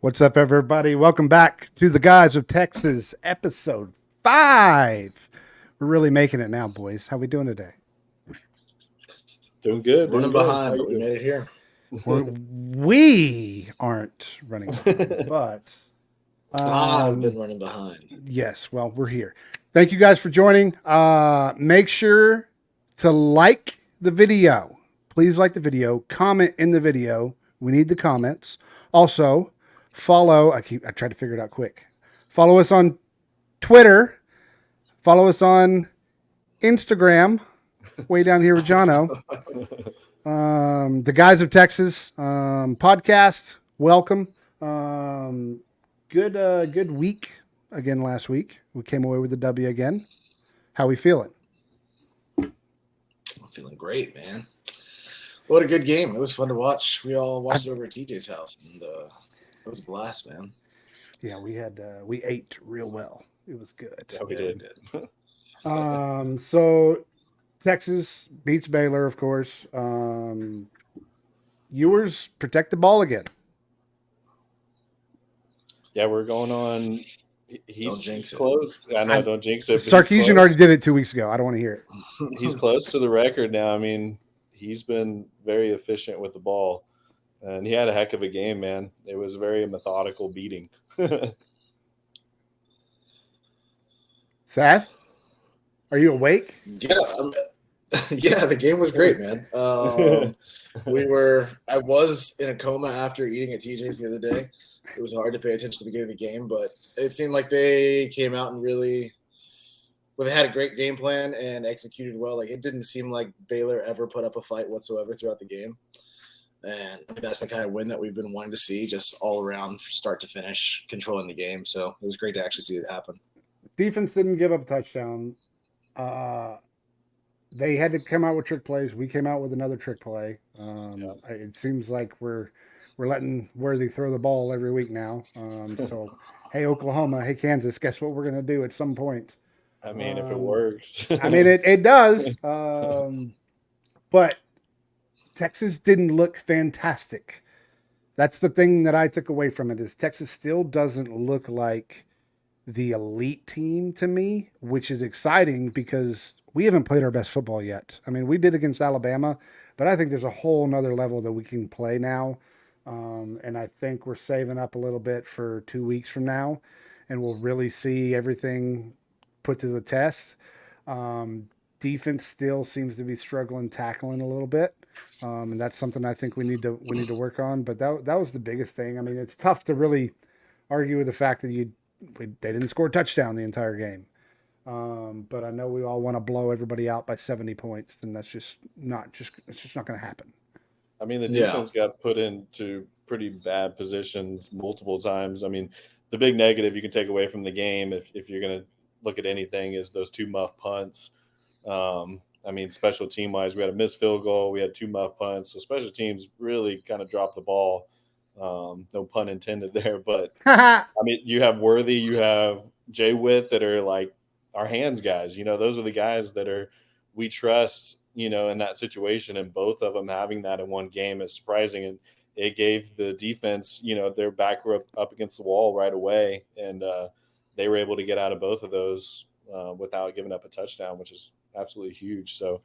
What's up, everybody? Welcome back to the Guys of Texas, episode 5. We're really making it now, boys. How we doing today? Doing good. Running behind, but we made it here. We aren't running behind, but I've been running behind. yes, well, we're here. Thank you guys for joining. Make sure to like the video. Please like the video. Comment in the video. We need the comments. Also, follow. I tried to figure it out quick. Follow us on Twitter. Follow us on Instagram. Way down here with Jono. The Guys of Texas podcast. Welcome. Good week again last week. We came away with a W again. How we feeling? I'm feeling great, man. What a good game. It was fun to watch. We all watched it over at TJ's house, and it was a blast, man. Yeah, we ate real well. It was good. Yeah, we did. So Texas beats Baylor, of course. Ewers protect the ball again. Yeah, we're going on. He's close. It. I know, don't jinx it. Sarkisian already did it 2 weeks ago. I don't want to hear it. He's close to the record now. I mean, he's been very efficient with the ball, and he had a heck of a game, man. It was a very methodical beating. Seth, are you awake? Yeah, yeah. The game was great, man. I was in a coma after eating at TJ's the other day. It was hard to pay attention to the beginning of the game, but it seemed like they came out and really, they had a great game plan and executed well. Like, it didn't seem like Baylor ever put up a fight whatsoever throughout the game. And that's the kind of win that we've been wanting to see, just all around, start to finish, controlling the game. So it was great to actually see it happen. Defense didn't give up a touchdown. They had to come out with trick plays. We came out with another trick play. It seems like we're letting Worthy throw the ball every week now. So, hey, Oklahoma, hey, Kansas, guess what we're going to do at some point? I mean, if it works. I mean, it does. But Texas didn't look fantastic. That's the thing that I took away from it is Texas still doesn't look like the elite team to me, which is exciting because we haven't played our best football yet. I mean, we did against Alabama, but I think there's a whole nother level that we can play now. And I think we're saving up a little bit for 2 weeks from now, and we'll really see everything put to the test. Defense still seems to be struggling tackling a little bit, and that's something I think we need to work on. But that was the biggest thing. I mean, it's tough to really argue with the fact that they didn't score a touchdown the entire game. But I know we all want to blow everybody out by 70 points, and it's just not going to happen. I mean, the defense got put into pretty bad positions multiple times. I mean, the big negative you can take away from the game, if you're going to look at anything, is those 2 muff punts. I mean, special team-wise, we had a missed field goal. We had 2 muff punts. So special teams really kind of dropped the ball. No pun intended there. But, I mean, you have Worthy, you have Jay Witt that are like our hands guys. You know, those are the guys that we trust, you know, in that situation, and both of them having that in one game is surprising. And it gave the defense, you know, their back were up against the wall right away. And they were able to get out of both of those without giving up a touchdown, which is absolutely huge. So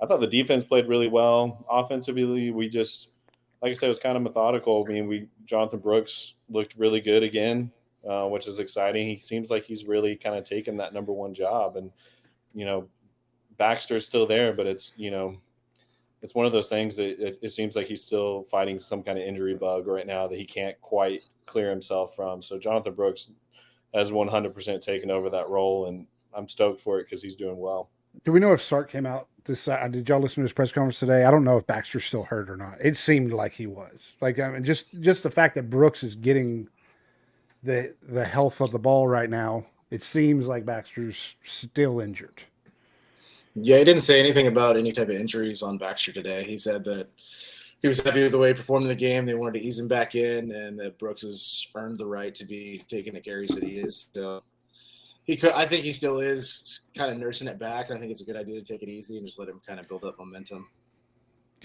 I thought the defense played really well. Offensively, we just, like I said, it was kind of methodical. I mean, Jonathan Brooks looked really good again, which is exciting. He seems like he's really kind of taken that number 1 job. And, you know, Baxter's still there, but it's, you know, it's one of those things that it seems like he's still fighting some kind of injury bug right now that he can't quite clear himself from. So Jonathan Brooks has 100% taken over that role, and I'm stoked for it because he's doing well. Do we know if Sark came out did y'all listen to his press conference today? I don't know if Baxter's still hurt or not. It seemed like he was. Like, I mean, just the fact that Brooks is getting the health of the ball right now, it seems like Baxter's still injured. Yeah, he didn't say anything about any type of injuries on Baxter today. He said that he was happy with the way he performed in the game. They wanted to ease him back in, and that Brooks has earned the right to be taking the carries that he is. So I think he still is kind of nursing it back. I think it's a good idea to take it easy and just let him kind of build up momentum.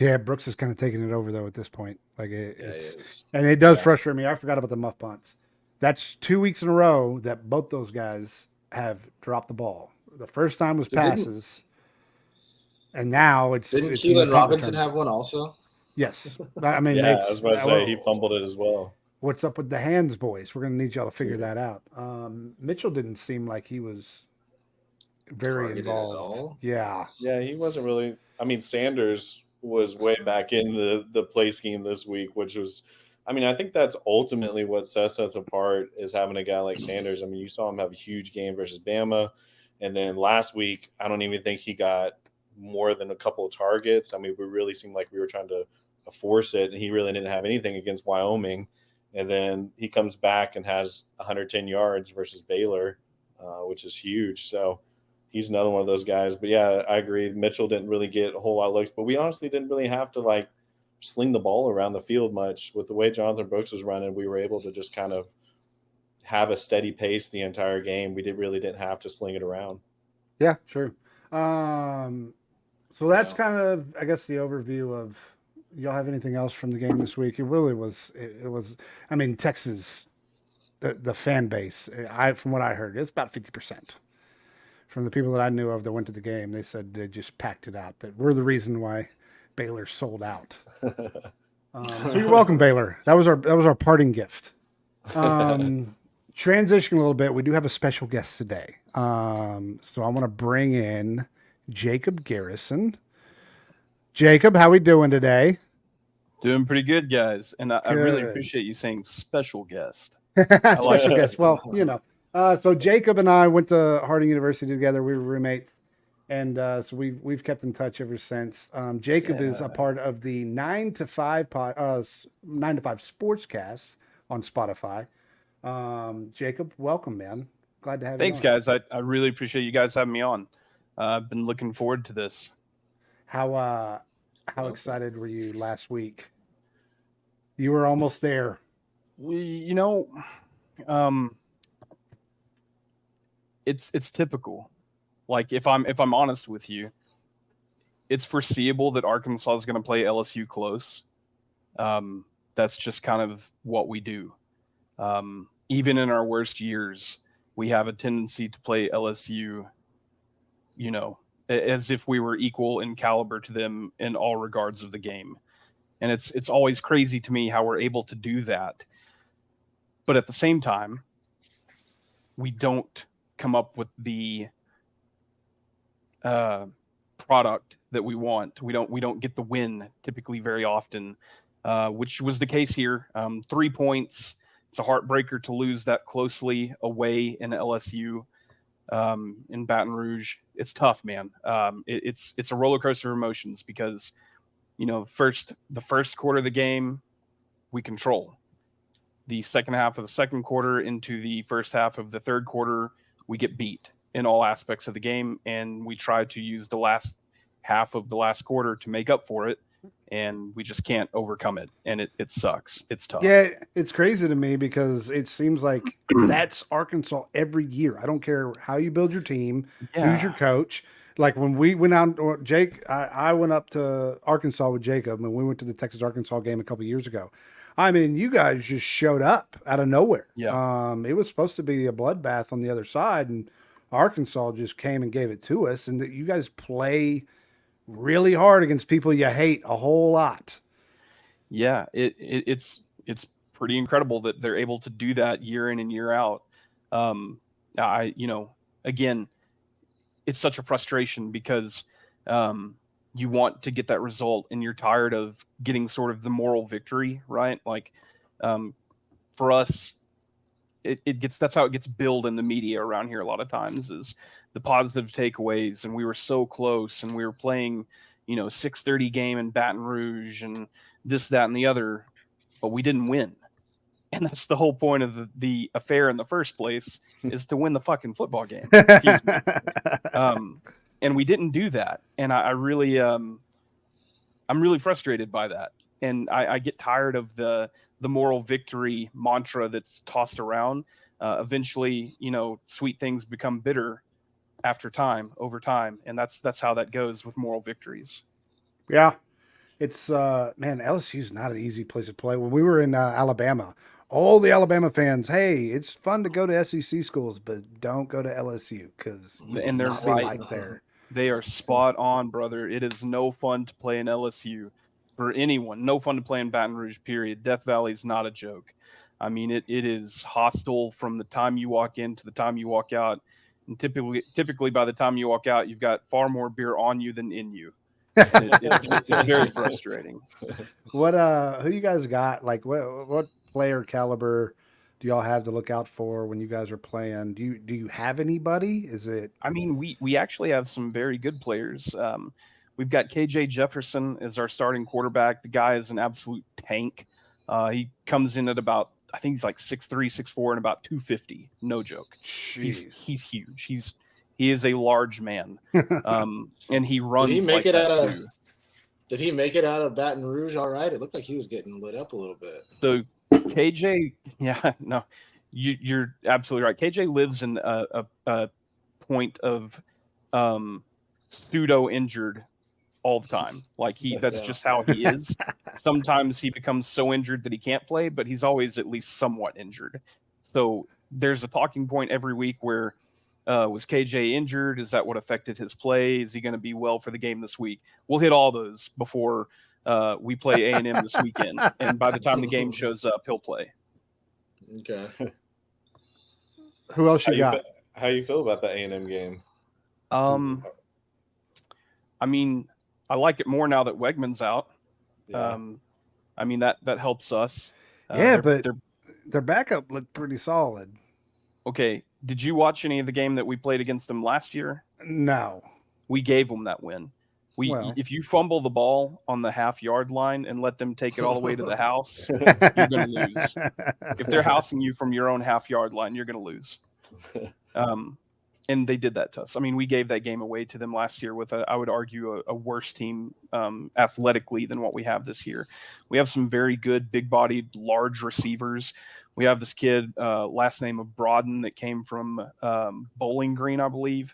Yeah, Brooks is kind of taking it over though at this point. Like is. and it does Yeah. frustrate me. I forgot about the muff punts. That's 2 weeks in a row that both those guys have dropped the ball. The first time was passes, and now it's Didn't it's in the Keelan punt Robinson return. have one also? Yes, I mean, Yeah, I was about to say he fumbled it as well. What's up with the hands, boys? We're gonna need y'all to figure Yeah. that out. Mitchell didn't seem like he was very Targeted at involved. all? Yeah, Yeah, he wasn't really. I mean, Sanders was way back in the play scheme this week, which was, I mean, I think that's ultimately what sets us apart is having a guy like Sanders. I mean, you saw him have a huge game versus Bama, and then last week, I don't even think he got more than a couple of targets. I mean, we really seemed like we were trying to force it, and he really didn't have anything against Wyoming. And then he comes back and has 110 yards versus Baylor, which is huge. So he's another one of those guys. But yeah, I agree. Mitchell didn't really get a whole lot of looks, but we honestly didn't really have to like sling the ball around the field much. With the way Jonathan Brooks was running, we were able to just kind of have a steady pace the entire game. We really didn't have to sling it around. yeah, true. So that's Yeah. kind of, I guess, the overview of. Y'all have anything else from the game this week? It really was. It was. I mean, Texas, the fan base. From what I heard, it's about 50%. From the people that I knew of that went to the game, they said they just packed it out. That we're the reason why Baylor sold out. So you're welcome, Baylor. That was our parting gift. Transitioning a little bit, we do have a special guest today. So I want to bring in Jacob Garrison. Jacob, how we doing today? Doing pretty good, guys. And I really Good. appreciate you saying special guest. Special guest. Well, you know. So Jacob and I went to Harding University together. We were roommates, and so we've kept in touch ever since. Jacob is a part of the 9 to 5 Sportscast on Spotify. Jacob, welcome, man. Glad to have Thanks, you on. guys. I really appreciate you guys having me on. I've been looking forward to this. How excited were you last week? You were almost there. It's typical. Like if I'm honest with you, it's foreseeable that Arkansas is going to play LSU close. That's just kind of what we do. Even in our worst years, we have a tendency to play LSU, as if we were equal in caliber to them in all regards of the game. And it's always crazy to me how we're able to do that. But at the same time, we don't come up with the product that we want. We don't get the win typically very often, which was the case here. 3 points. It's a heartbreaker to lose that closely away in LSU. In Baton Rouge, it's tough, man. It's a roller coaster of emotions because, the first quarter of the game, we control. The second half of the second quarter into the first half of the third quarter, we get beat in all aspects of the game, and we try to use the last half of the last quarter to make up for it, and we just can't overcome it, and it sucks. It's tough. Yeah, it's crazy to me because it seems like that's Arkansas every year. I don't care how you build your team, who's your coach. Like when we went out, or Jake, I went up to Arkansas with Jacob, and we went to the Texas-Arkansas game a couple years ago. I mean, you guys just showed up out of nowhere. Yeah. It was supposed to be a bloodbath on the other side, and Arkansas just came and gave it to us. And that you guys play really hard against people you hate a whole lot. Yeah, it's pretty incredible that they're able to do that year in and year out. Again, it's such a frustration because you want to get that result and you're tired of getting sort of the moral victory, right? Like for us, that's how it gets billed in the media around here a lot of times is the positive takeaways. And we were so close and we were playing, 6:30 game in Baton Rouge and this, that, and the other, but we didn't win. And that's the whole point of the affair in the first place is to win the fucking football game. Excuse me. And we didn't do that. And I really, I'm really frustrated by that. And I get tired of the moral victory mantra that's tossed around. Eventually, sweet things become bitter over time. And that's how that goes with moral victories. Yeah. It's man, LSU's not an easy place to play. When we were in Alabama, all the Alabama fans, hey, it's fun to go to SEC schools, but don't go to LSU because you will And they're not be right. liked there. They are spot on, brother. It is no fun to play in LSU for anyone. No fun to play in Baton Rouge, period. Death Valley is not a joke. I mean, it is hostile from the time you walk in to the time you walk out. And typically by the time you walk out, you've got far more beer on you than in you. It's very frustrating. What who you guys got? Like what player caliber do y'all have to look out for when you guys are playing? Do you have anybody? Is it I mean, we actually have some very good players. We've got KJ Jefferson as our starting quarterback. The guy is an absolute tank. He comes in at about, I think he's like 6'3", 6'4", and about 250. No joke. jeez. He's huge. He is a large man, and he runs. Did he make like it that out too. Did he make it out of Baton Rouge all right? It looked like he was getting lit up a little bit. So KJ, yeah, no, you're absolutely right. KJ lives in a point of pseudo injured all the time. Like that's Yeah. just how he is. Sometimes he becomes so injured that he can't play, but he's always at least somewhat injured. So there's a talking point every week where was KJ injured? Is that what affected his play? Is he going to be well for the game this week? We'll hit all those before we play A&M this weekend. And by the time the game shows up, he'll play. Okay. Who else you got? How you feel about the A&M game? I mean, I like it more now that Wegman's out. Yeah. I mean, that helps us. Yeah, they're- but their backup looked pretty solid. okay. Did you watch any of the game that we played against them last year? No. We gave them that win. Well. If you fumble the ball on the half-yard line and let them take it all the way to the house, you're going to lose. If they're housing you from your own half-yard line, you're going to lose. And they did that to us. I mean, we gave that game away to them last year with, I would argue, a worse team athletically than what we have this year. We have some very good, big-bodied, large receivers. We have this kid, last name of Broaden, that came from Bowling Green, I believe.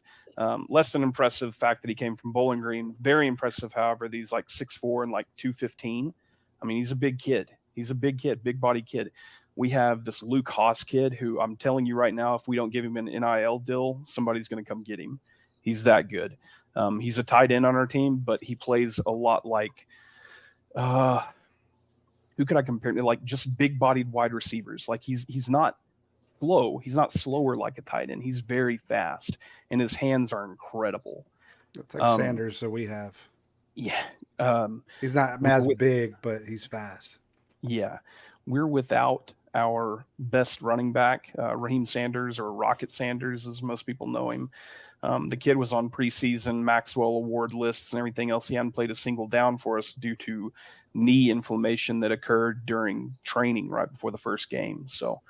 Less than impressive fact that he came from Bowling Green. Very impressive, however, that he's like 6'4" and like 215. I mean, he's a big kid. He's a big kid, big body kid. We have this Luke Haas kid who I'm telling you right now, if we don't give him an NIL deal, somebody's going to come get him. He's that good. He's a tight end on our team, but he plays a lot like who could I compare to? Like just big-bodied wide receivers. Like he's not slow. He's not slower like a tight end. He's very fast, and his hands are incredible. It's like Sanders, so we have. Yeah. He's not as big, but he's fast. Yeah. We're without our best running back, Raheem Sanders, or Rocket Sanders, as most people know him. The kid was on preseason Maxwell Award lists and everything else. He hadn't played a single down for us due to knee inflammation that occurred during training right before the first game. So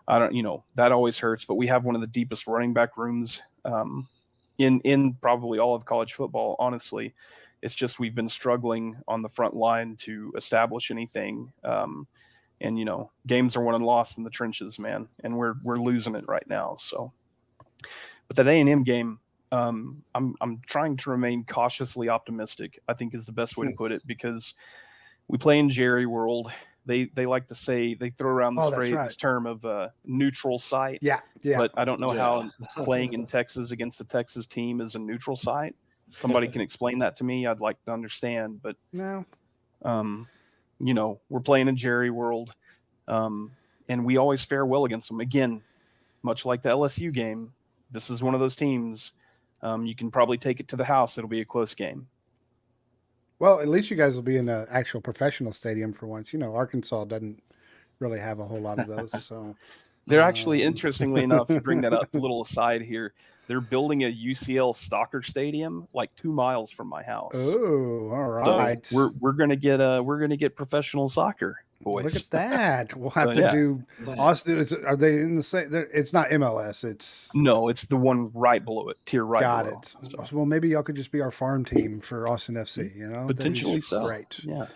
I don't, that always hurts, but we have one of the deepest running back rooms in probably all of college football, honestly. It's just we've been struggling on the front line to establish anything. And games are won and lost in the trenches, man, and we're losing it right now. So, but that A&M game, I'm trying to remain cautiously optimistic, I think is the best way to put it, because we play in Jerry World. They like to say, they throw around this phrase, this term of neutral site. Yeah. But I don't know how playing in Texas against a Texas team is a neutral site. Somebody can explain that to me. I'd like to understand, but no. We're playing in Jerry World, and we always fare well against them. Again, much like the LSU game, this is one of those teams. You can probably take it to the house. It'll be a close game. Well, at least you guys will be in an actual professional stadium for once. Arkansas doesn't really have a whole lot of those. So they're actually, interestingly enough, to bring that up, a little aside here, they're building a UCL soccer stadium like 2 miles from my house. Oh, all right. So we're gonna get professional soccer, boys. Look at that. We'll have to do Austin. Are they in the same? It's not MLS. It's the one right below it, tier right. Got below. it. So, well, maybe y'all could just be our farm team for Austin FC. Potentially so. Great. Yeah.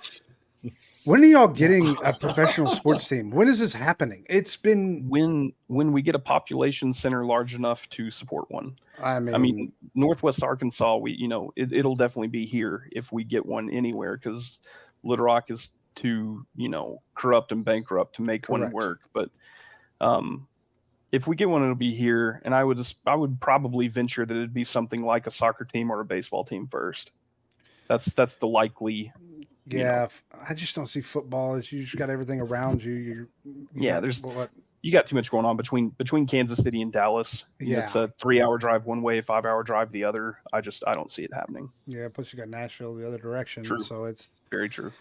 When are y'all getting a professional sports team? When is this happening? It's been when we get a population center large enough to support one. I mean Northwest Arkansas, it'll definitely be here if we get one anywhere, because Little Rock is too, corrupt and bankrupt to make one Correct. work. But if we get one, it'll be here. And I would probably venture that it'd be something like a soccer team or a baseball team first. That's the likely. Yeah, I just don't see football as you just got everything around you. You got too much going on between Kansas City and Dallas. Yeah. It's a 3-hour drive one way, 5-hour drive the other. I don't see it happening. Yeah, plus you got Nashville the other direction. True. So it's Very true.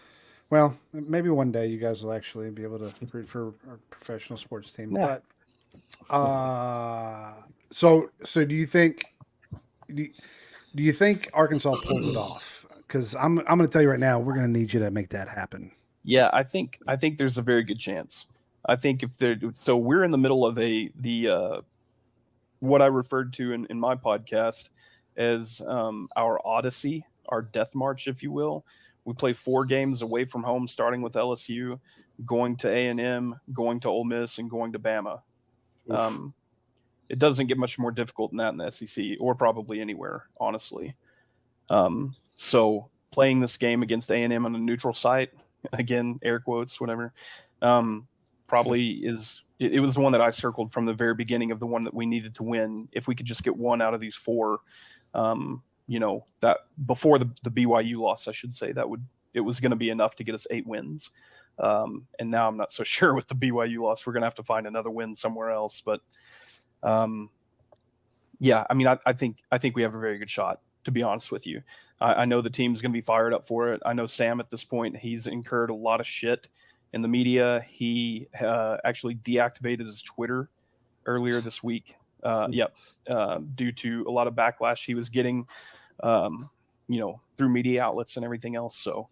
well, maybe one day you guys will actually be able to root for a professional sports team. Yeah. But so do you think Arkansas pulls it off? Because I'm going to tell you right now, we're going to need you to make that happen. Yeah, I think there's a very good chance. I think so we're in the middle of the what I referred to in my podcast as our Odyssey, our death march, if you will. We play 4 games away from home, starting with LSU, going to A&M, going to Ole Miss, and going to Bama. It doesn't get much more difficult than that in the SEC, or probably anywhere, honestly. So playing this game against A&M on a neutral site, again, air quotes, whatever, probably is it was the one that I circled from the very beginning of the one that we needed to win. If we could just get one out of these 4, that before the BYU loss, I should say, it was going to be enough to get us 8 wins. And now I'm not so sure with the BYU loss. We're going to have to find another win somewhere else. But yeah, I mean, I think we have a very good shot, to be honest with you. I know the team's going to be fired up for it. I know Sam at this point, he's incurred a lot of shit in the media. He actually deactivated his Twitter earlier this week. Due to a lot of backlash he was getting, through media outlets and everything else. So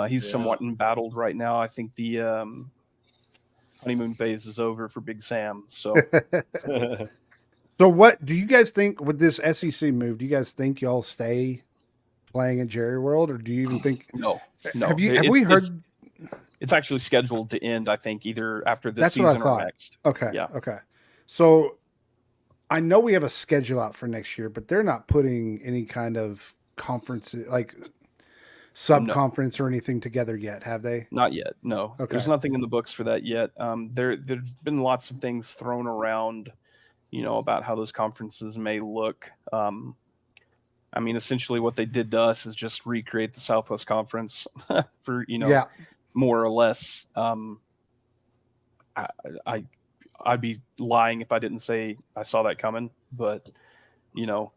he's somewhat embattled right now. I think the honeymoon phase is over for Big Sam. So, So what do you guys think with this SEC move? Do you guys think y'all stay playing at Jerry World, or do you even think no? Have we heard? It's actually scheduled to end, I think, either after this That's what I season or thought. next. Okay. Yeah. Okay. So I know we have a schedule out for next year, but they're not putting any kind of conference, like sub-conference or anything together yet, have they? Not yet. No. Okay. There's nothing in the books for that yet. There's been lots of things thrown around, about how those conferences may look. I mean, essentially what they did to us is just recreate the Southwest Conference for, more or less. I'd be lying if I didn't say I saw that coming, but it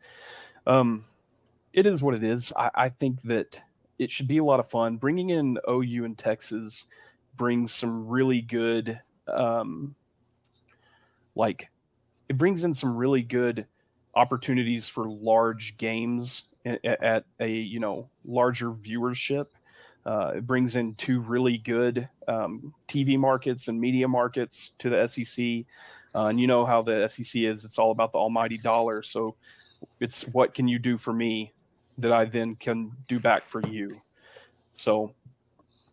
is what it is. I think that it should be a lot of fun. Bringing in OU and Texas brings some really good, it brings in some really good opportunities for large games at a larger viewership. It brings in 2 really good TV markets and media markets to the SEC. And you know how the SEC is. It's all about the almighty dollar. So it's what can you do for me that I then can do back for you. So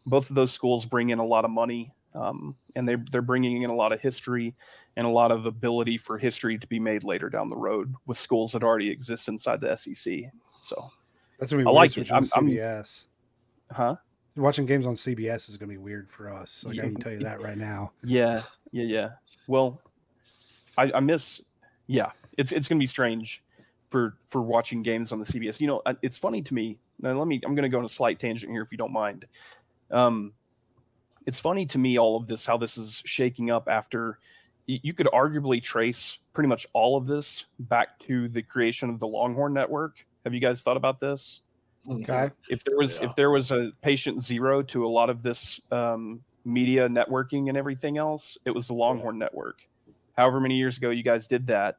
both of those schools bring in a lot of money, and they're bringing in a lot of history and a lot of ability for history to be made later down the road with schools that already exist inside the SEC. So that's gonna be I like it. CBS. Huh? Watching games on CBS is gonna be weird for us. Like I can tell you that right now. Yeah. Well, I miss. Yeah, it's gonna be strange for watching games on the CBS. It's funny to me. Now I'm gonna go on a slight tangent here if you don't mind. It's funny to me all of this, how this is shaking up after. You could arguably trace pretty much all of this back to the creation of the Longhorn Network. Have you guys thought about this? Okay. If there was a patient zero to a lot of this media networking and everything else, it was the Longhorn Network. However many years ago you guys did that,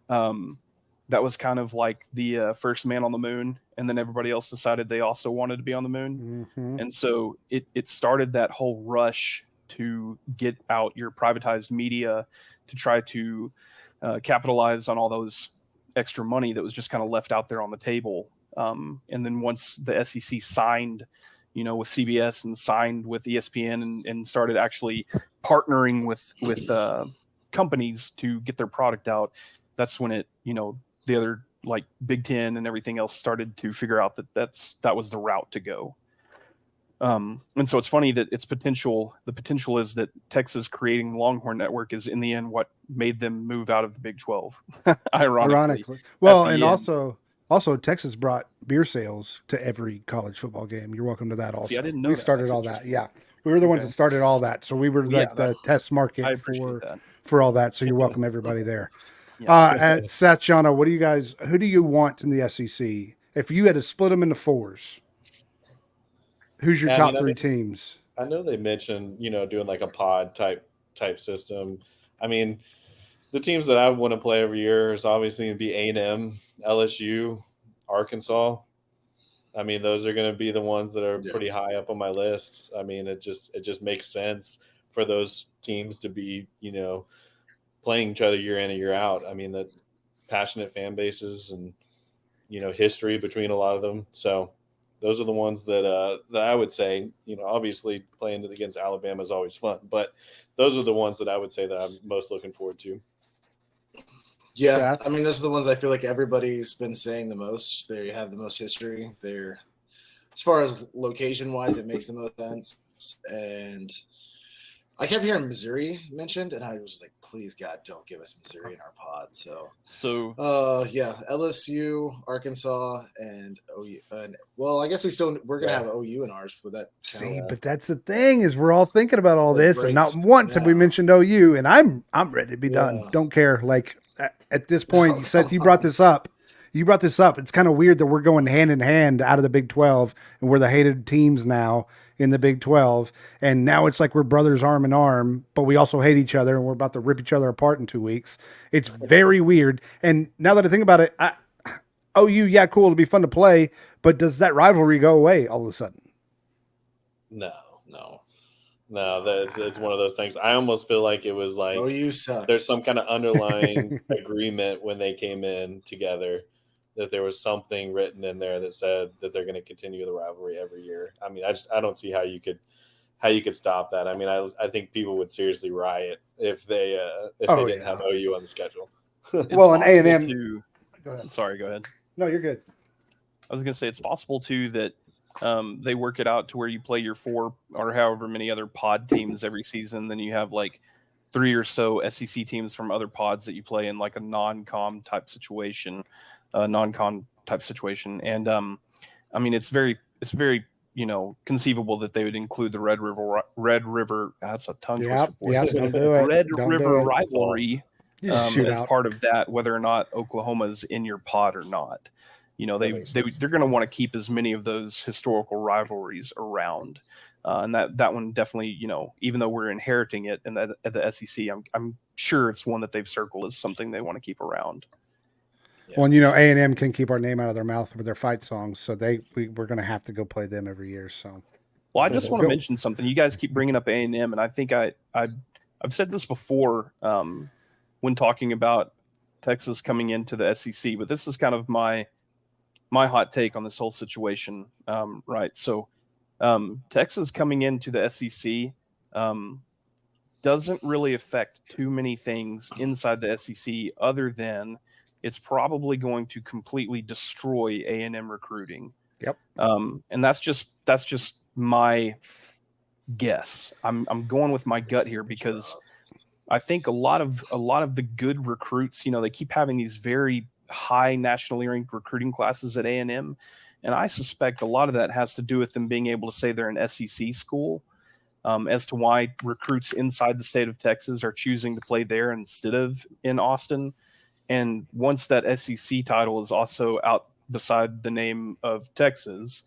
that was kind of like the first man on the moon, and then everybody else decided they also wanted to be on the moon. Mm-hmm. And so it started that whole rush to get out your privatized media to try to capitalize on all those extra money that was just kind of left out there on the table. And then once the SEC signed, with CBS and signed with ESPN and started actually partnering with companies to get their product out, that's when it, the other like Big Ten and everything else started to figure out that was the route to go. And so it's funny that the potential is that Texas creating the Longhorn Network is in the end what made them move out of the Big 12. Ironically. Well, and end. also Texas brought beer sales to every college football game. You're welcome to that also. See, I didn't know we that. started That's all that. Yeah. We were the ones that started all that. So we were like the test market for all that. So you're welcome everybody there. At Satchana, who do you want in the SEC? If you had to split them into fours, who's your top three teams? I know they mentioned, doing like a pod type system. I mean, the teams that I want to play every year is obviously going to be A&M, LSU, Arkansas. I mean, those are going to be the ones that are pretty high up on my list. I mean, it just makes sense for those teams to be, playing each other year in and year out. I mean, that passionate fan bases and, history between a lot of them. So those are the ones that I would say, obviously playing against Alabama is always fun, but those are the ones that I would say that I'm most looking forward to. Yeah, I mean, those are the ones I feel like everybody's been saying the most. They have the most history. They're, as far as location-wise, it makes the most sense. And I kept hearing Missouri mentioned, and I was just like, please, God, don't give us Missouri in our pod. Yeah, LSU, Arkansas, and OU. And, well, I guess we're going to have OU in ours for that. See, but that's the thing is we're all thinking about all this, and not once have we mentioned OU, and I'm ready to be done. Don't care. Like, at this point, Seth, you brought this up. It's kind of weird that we're going hand in hand out of the Big 12, and we're the hated teams now in the Big 12. And now it's like we're brothers arm in arm, but we also hate each other, and we're about to rip each other apart in 2 weeks. It's very weird. And now that I think about it, OU, yeah, cool. It'll be fun to play, but does that rivalry go away all of a sudden? No. It's one of those things. I almost feel like it was like OU sucks. There's some kind of underlying agreement when they came in together that there was something written in there that said that they're going to continue the rivalry every year. I mean, I don't see how you could stop that. I mean, I think people would seriously riot if they didn't have OU on the schedule. Well, and A&M. Sorry, go ahead. No, you're good. I was going to say it's possible too that they work it out to where you play your 4 or however many other pod teams every season. Then you have like 3 or so SEC teams from other pods that you play in like a non-con type situation. And I mean, it's very conceivable that they would include the Red River. That's a tongue twister. Red River rivalry as part of that, whether or not Oklahoma's in your pod or not. They're going to want to keep as many of those historical rivalries around, and that one definitely, even though we're inheriting it and at the SEC, I'm sure it's one that they've circled as something they want to keep around. Yeah. Well, A&M can keep our name out of their mouth with their fight songs, so we're going to have to go play them every year. So, well, I just want to mention something. You guys keep bringing up A&M, and I think I've said this before when talking about Texas coming into the SEC, but this is kind of my hot take on this whole situation, right? So Texas coming into the SEC doesn't really affect too many things inside the SEC other than it's probably going to completely destroy A&M recruiting. Yep. And that's just my guess. I'm going with my gut here because I think a lot of the good recruits, they keep having these very high nationally ranked recruiting classes at A&M, and I suspect a lot of that has to do with them being able to say they're an SEC school, as to why recruits inside the state of Texas are choosing to play there instead of in Austin. And once that SEC title is also out beside the name of Texas,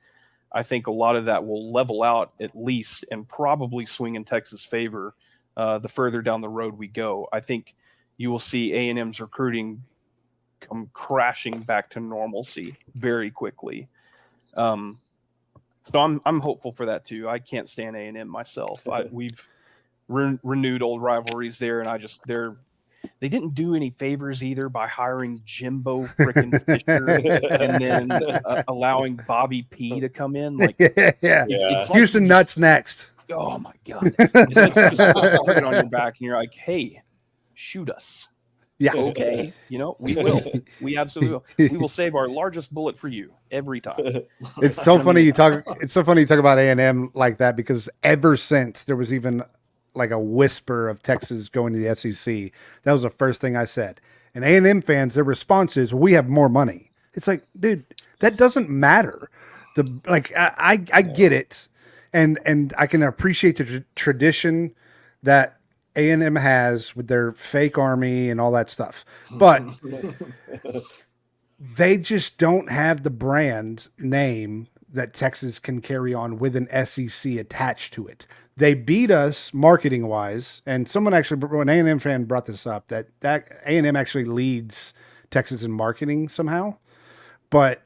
I think a lot of that will level out at least and probably swing in Texas' favor the further down the road we go. I think you will see A&M's recruiting come crashing back to normalcy very quickly. So I'm hopeful for that too. I can't stand A&M myself. We've renewed old rivalries there, and they didn't do any favors either by hiring Jimbo frickin' Fisher and then allowing Bobby P to come in. Like, it's Houston Nuts next. Oh my God! It's like just put it on your back, and you're like, "Hey, shoot us." Yeah. Okay, we will. We absolutely will. We will save our largest bullet for you every time. It's so I mean, funny you talk. It's so funny you talk about A&M like that, because ever since there was even like a whisper of Texas going to the SEC, that was the first thing I said. And A&M fans, their response is, "We have more money." It's like, dude, that doesn't matter. I get it, and I can appreciate the tradition that A&M has with their fake army and all that stuff, but they just don't have the brand name that Texas can carry on with an SEC attached to it. They beat us marketing wise, and someone actually, an A&M fan brought this up, that A&M actually leads Texas in marketing somehow, but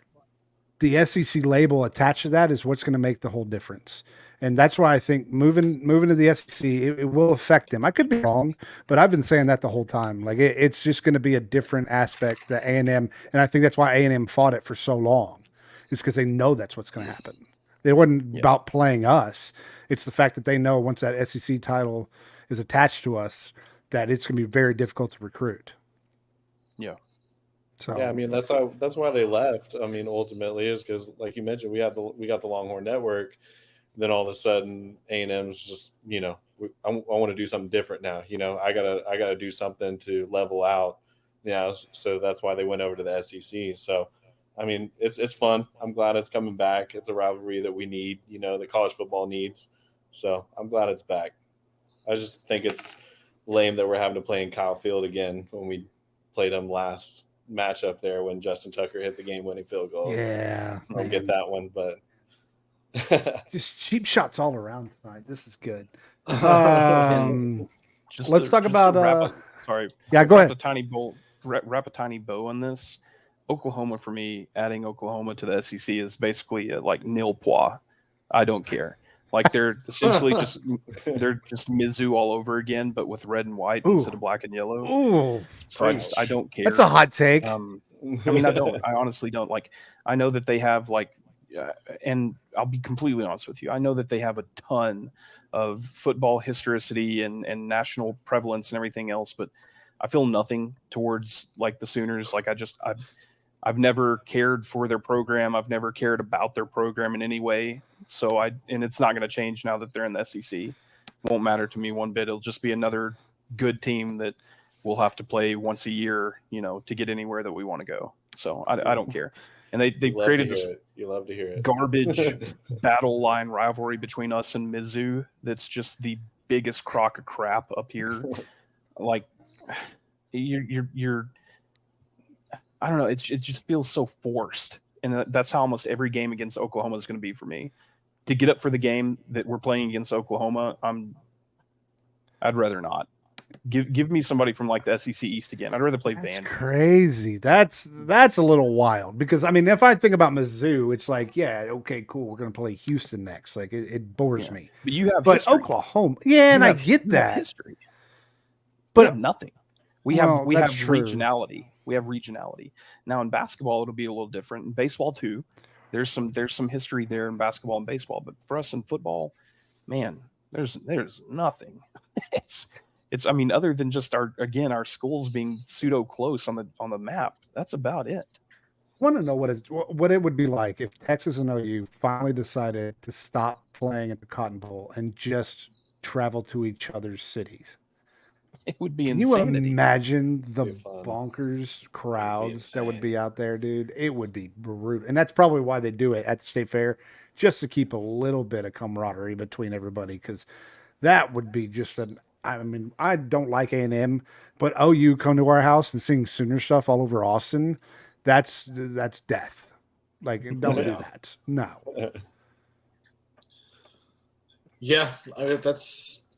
the SEC label attached to that is what's going to make the whole difference. And that's why I think moving to the SEC, it will affect them. I could be wrong, but I've been saying that the whole time. Like it's just going to be a different aspect to A&M, and I think that's why A&M fought it for so long. It's because they know that's what's going to happen. It wasn't about playing us. It's the fact that they know once that SEC title is attached to us, that it's going to be very difficult to recruit. Yeah. So yeah, I mean that's why they left. I mean, ultimately is because, like you mentioned, we got the Longhorn Network. Then all of a sudden, A&M's just I want to do something different now. I gotta do something to level out. So that's why they went over to the SEC. So, I mean, it's fun. I'm glad it's coming back. It's a rivalry that we need. That college football needs. So I'm glad it's back. I just think it's lame that we're having to play in Kyle Field again when we played them last matchup there when Justin Tucker hit the game-winning field goal. yeah, I don't get that one, but just cheap shots all around tonight. This is good. Let's talk about. Sorry. Yeah, go ahead. Wrap a tiny bow on this. Oklahoma, for me, adding Oklahoma to the SEC is basically like nil pois. I don't care. Like they're essentially just Mizzou all over again, but with red and white instead of black and yellow. Ooh, so I don't care. That's a hot take. I mean, I honestly don't. Like, I know that they have and I'll be completely honest with you. I know that they have a ton of football historicity and national prevalence and everything else, but I feel nothing towards like the Sooners. Like I've never cared for their program. I've never cared about their program in any way. So and it's not going to change now that they're in the SEC. It won't matter to me one bit. It'll just be another good team that we'll have to play once a year, to get anywhere that we want to go. So I don't care. And they created this you love to hear it. garbage battle line rivalry between us and Mizzou. That's just the biggest crock of crap up here. Like you're I don't know. It just feels so forced. And that's how almost every game against Oklahoma is going to be for me. To get up for the game that we're playing against Oklahoma, I'd rather not. Give me somebody from like the SEC East again. I'd rather play That's Vandy. Crazy. That's a little wild, because I mean, if I think about Mizzou, it's like, yeah, okay, cool. We're going to play Houston next. Like it bores me. But you have history. Oklahoma, yeah, and I get that. History. But we have nothing. We have true. regionality. We have regionality. Now in basketball, it'll be a little different. In baseball too, there's some history there in basketball and baseball. But for us in football, man, there's nothing. It's I mean, other than just our schools being pseudo close on the map. That's about it. I want to know what it would be like if Texas and OU finally decided to stop playing at the Cotton Bowl and just travel to each other's cities. It would be Can insanity. you imagine the bonkers crowds that would be out there, dude? It would be brutal. And that's probably why they do it at the State Fair, just to keep a little bit of camaraderie between everybody, because that would be just I mean, I don't like A&M, but OU come to our house and sing Sooner stuff all over Austin, that's death. Like, don't do that. No. Yeah, I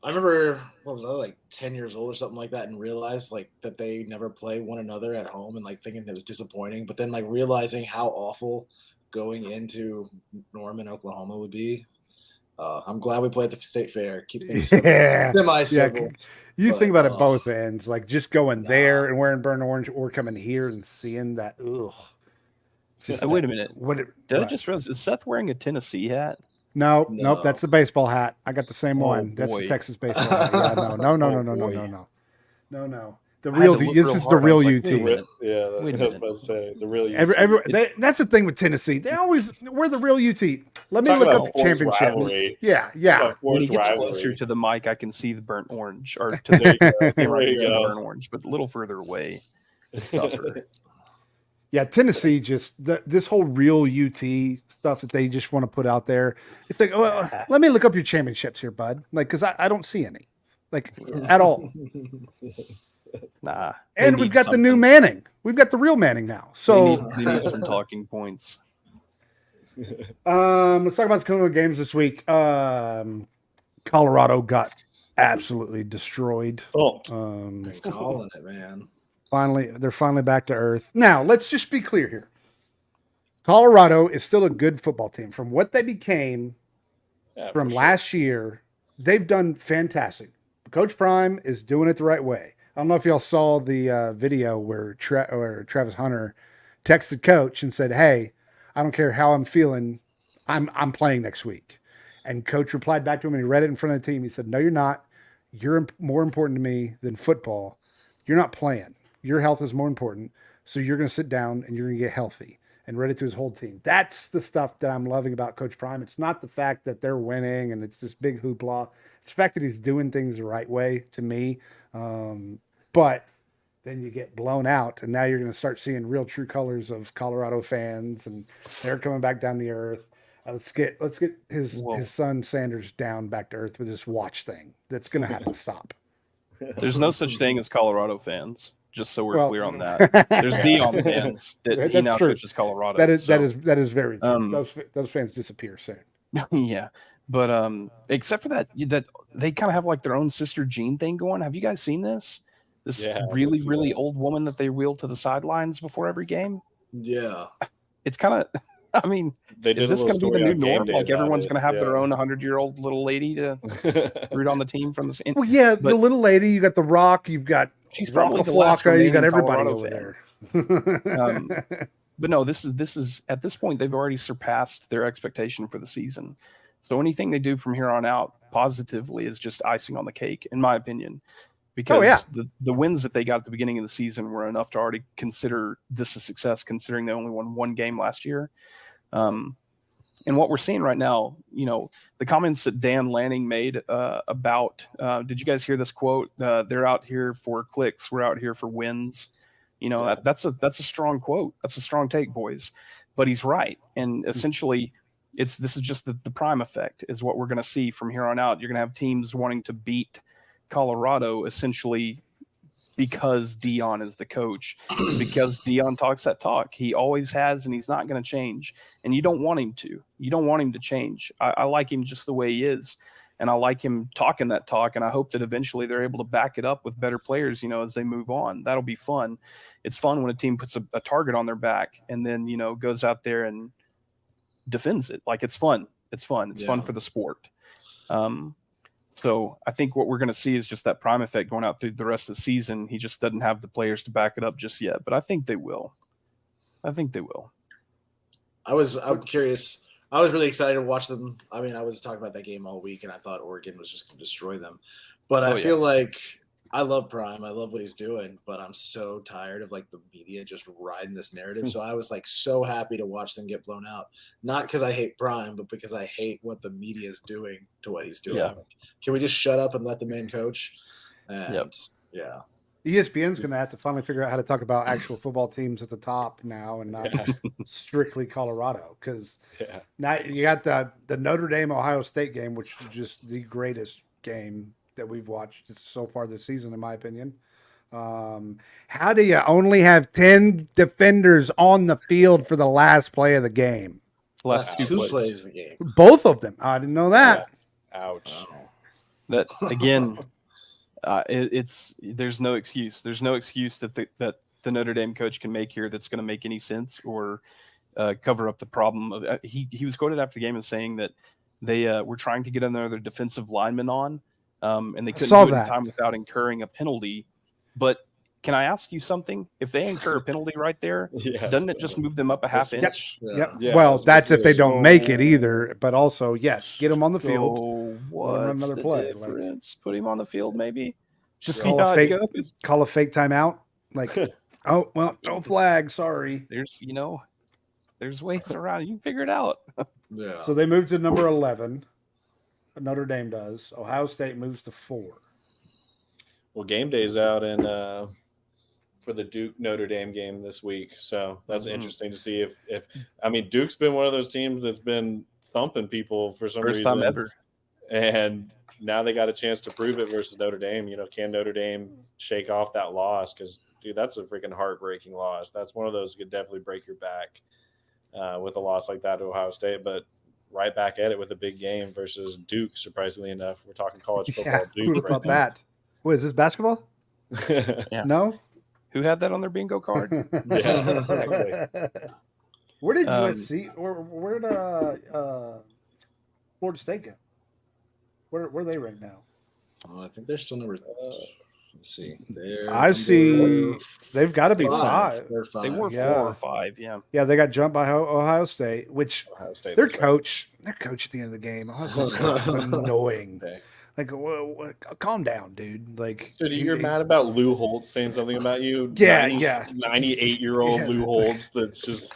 remember, what was I, like 10 years old or something like that, and realized like that they never play one another at home, and like thinking it was disappointing, but then like realizing how awful going into Norman, Oklahoma would be. I'm glad we played at the State Fair. Keep things semi-civil. Yeah. You think about it both ends, like just going there and wearing burnt orange, or coming here and seeing that. Ugh. Wait a minute. Did I just realize, is Seth wearing a Tennessee hat? No, nope. That's the baseball hat. I got the same one. That's the Texas baseball hat. Yeah, no. The I had real to look this real is the hard. I real was like, UT. wait a minute. Yeah, Wait a I was minute. about to say the real UT. That's the thing with Tennessee. We're the real UT. Let me Talk look about up forced championships. rivalry. Yeah. About When he forced gets rivalry. closer to the mic, I can see the burnt orange, or to There you the go. camera, I There can you see the go. burnt orange, but a little further away, it's tougher. Yeah, Tennessee this whole real UT stuff that they just want to put out there. It's like, well, let me look up your championships here, bud. Like, because I don't see any, like at all. Nah. they And we've need got the new something. Manning. We've got the real Manning now. So They need some talking points. let's talk about the Colorado games this week. Colorado got absolutely destroyed. Oh, Been calling it, man. They're finally back to earth. Now, let's just be clear here. Colorado is still a good football team. From what they became yeah, from for sure. last year, they've done fantastic. Coach Prime is doing it the right way. I don't know if y'all saw the video where Travis Hunter texted Coach and said, "Hey, I don't care how I'm feeling, I'm playing next week." And Coach replied back to him, and he read it in front of the team. He said, "No, you're not. You're more important to me than football. You're not playing. Your health is more important. So you're going to sit down and you're going to get healthy." And read it to his whole team. That's the stuff that I'm loving about Coach Prime. It's not the fact that they're winning and it's this big hoopla. It's the fact that he's doing things the right way to me. But then you get blown out, and now you're going to start seeing real true colors of Colorado fans, and they're coming back down to earth. Let's get his son Sanders down back to earth with this watch thing. That's going to have to stop. There's no such thing as Colorado fans, just so we're Well, clear on that. There's Dion fans that he That's now true. coaches Colorado. That is so, that is very true. Um, Those fans disappear soon. yeah. But except for that they kind of have like their own Sister Jean thing going. Have you guys seen this? This Yeah, really, that's- really old woman that they wheel to the sidelines before every game. Yeah. It's kind of, I mean, They did is a this little going to be the story new on Game norm? Day Like about everyone's it, going to have their yeah. own 100-year-old little lady to root on the team from the. Well, yeah, the But- little lady. You got the Rock. You've got She's Waka probably the last Flocka. You got remaining everybody Colorado over fan. there. But no, this is at this point they've already surpassed their expectation for the season. So anything they do from here on out positively is just icing on the cake, in my opinion. Because yeah. the wins that they got at the beginning of the season were enough to already consider this a success, considering they only won one game last year. And what we're seeing right now, the comments that Dan Lanning made about, did you guys hear this quote? They're out here for clicks. We're out here for wins. That's a strong quote. That's a strong take, boys. But he's right. And essentially, this is just the prime effect is what we're going to see from here on out. You're going to have teams wanting to beat Colorado essentially because Dion is the coach, because Dion talks that talk. He always has, and he's not going to change. And you don't want him to. You don't want him to change. I like him just the way he is. And I like him talking that talk, and I hope that eventually they're able to back it up with better players, as they move on. That'll be fun. It's fun when a team puts a target on their back and then, goes out there and defends it. Like, it's fun. It's fun. It's fun for the sport. So I think what we're going to see is just that prime effect going out through the rest of the season. He just doesn't have the players to back it up just yet, but I think they will. I'm curious. I was really excited to watch them. I mean, I was talking about that game all week, and I thought Oregon was just going to destroy them. But I feel like I love Prime. I love what he's doing, but I'm so tired of the media just riding this narrative. So I was so happy to watch them get blown out. Not because I hate Prime, but because I hate what the media is doing to what he's doing. Yeah. Can we just shut up and let the man coach? And yeah. ESPN's going to have to finally figure out how to talk about actual football teams at the top now and not strictly Colorado, because now you got the Notre Dame Ohio State game, which is just the greatest game that we've watched so far this season, in my opinion. How do you only have 10 defenders on the field for the last play of the game? Last two plays of the game. Both of them. I didn't know that. Yeah. Ouch. That again, there's no excuse. There's no excuse that the Notre Dame coach can make here that's going to make any sense or cover up the problem of. He was quoted after the game as saying that they were trying to get another defensive lineman on. And they couldn't do it in time without incurring a penalty. But can I ask you something? If they incur a penalty right there, doesn't it just move them up a half inch? Yeah. Well, that's if they don't make it either. But also, yes, get him on the field. What's another the play. difference? Put him on the field, maybe. Just Call see a how it fake- goes. Call a fake timeout. Like, oh, well, no flag. Sorry. There's ways around. You can figure it out. Yeah. So they moved to number 11. Notre Dame does. Ohio State moves to 4. Well, game day's out in for the Duke Notre Dame game this week, so that's interesting to see if I mean Duke's been one of those teams that's been thumping people for some First reason, time ever. and now they got a chance to prove it versus Notre Dame. Can Notre Dame shake off that loss? Because dude, that's a freaking heartbreaking loss. That's one of those that could definitely break your back with a loss like that to Ohio State, but. Right back at it with a big game versus Duke. Surprisingly enough, we're talking college football. Yeah, Duke who would have thought that? What is this basketball? Yeah. No. Who had that on their bingo card? Yeah, exactly. Where did USC or where did Florida State go? Where are they right now? I think they're still number. Let's see. I see they've got to be 5. They're 5. They were Yeah. 4 or 5. Yeah. Yeah, they got jumped by Ohio State, which Ohio State, their that's right. coach at the end of the game. Ohio State's coach is annoying. Okay. Like, calm down, dude. Like, So you're mad about Lou Holtz saying something about you? Yeah, 98-year-old Yeah. Lou Holtz that's just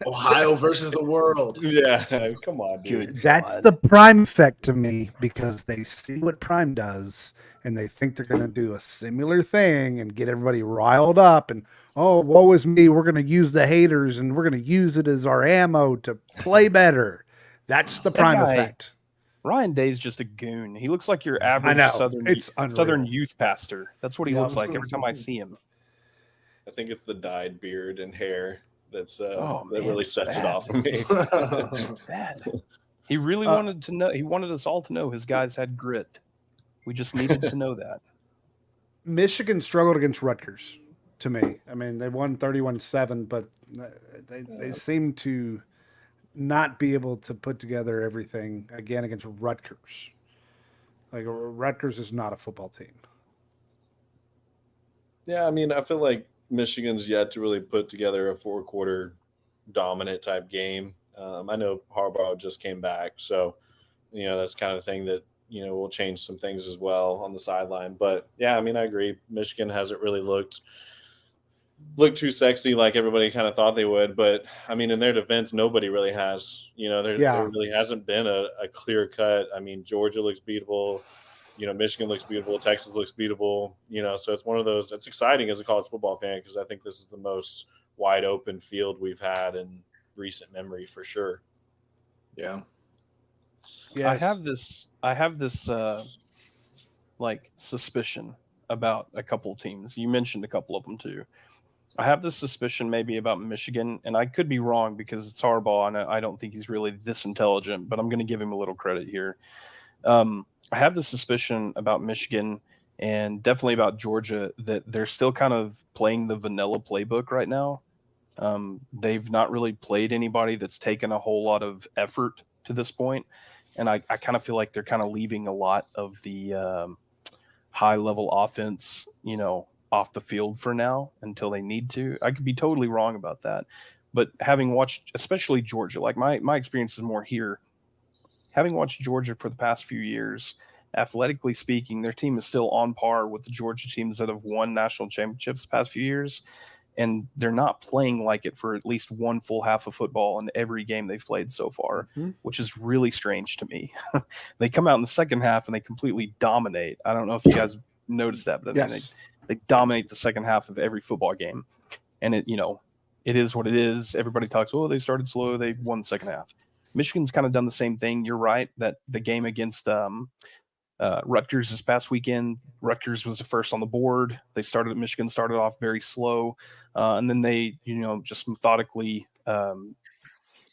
Ohio versus the world. yeah. Come on, dude. Good That's God. the Prime effect to me because they see what Prime does and they think they're going to do a similar thing and get everybody riled up and, oh, woe is me. We're going to use the haters and we're going to use it as our ammo to play better. That's the Prime guy- effect. Ryan Day's just a goon. He looks like your average know. Southern It's unreal. Southern youth pastor. That's what he Yeah. looks like every time I see him. I think it's the dyed beard and hair that's that man, really it's sets it bad. off for me. It's bad. He really wanted to know. He wanted us all to know his guys had grit. We just needed to know that. Michigan struggled against Rutgers to me. I mean, they won 31-7, but they seem to not be able to put together everything again against Rutgers. Like, Rutgers is not a football team. Yeah, I mean, I feel like Michigan's yet to really put together a 4-quarter dominant type game. I know Harbaugh just came back, so that's kind of thing that will change some things as well on the sideline. But yeah, I mean, I agree. Michigan hasn't really looked too sexy like everybody kind of thought they would. But I mean, in their defense, nobody really has. There really hasn't been a clear cut. I mean, Georgia looks beatable. Michigan looks beatable. Texas looks beatable. So it's one of those. It's exciting as a college football fan because I think this is the most wide open field we've had in recent memory for sure. Yeah. Yes. I have this like suspicion about a couple of teams. You mentioned a couple of them too. I have this suspicion maybe about Michigan, and I could be wrong because it's Harbaugh, and I don't think he's really this intelligent, but I'm going to give him a little credit here. I have this suspicion about Michigan and definitely about Georgia that they're still kind of playing the vanilla playbook right now. They've not really played anybody that's taken a whole lot of effort to this point. And I kind of feel like they're kind of leaving a lot of the high level offense, off the field for now until they need to. I could be totally wrong about that. But having watched, especially Georgia, like my experience is more here. Having watched Georgia for the past few years, athletically speaking, their team is still on par with the Georgia teams that have won national championships the past few years. And they're not playing like it for at least one full half of football in every game they've played so far, which is really strange to me. They come out in the second half and they completely dominate. I don't know if you guys noticed that, but I mean, they dominate the second half of every football game. And it is what it is. Everybody talks, oh, they started slow. They won the second half. Michigan's kind of done the same thing. You're right that the game against Rutgers this past weekend, Rutgers was the first on the board. Michigan started off very slow, and then they, just methodically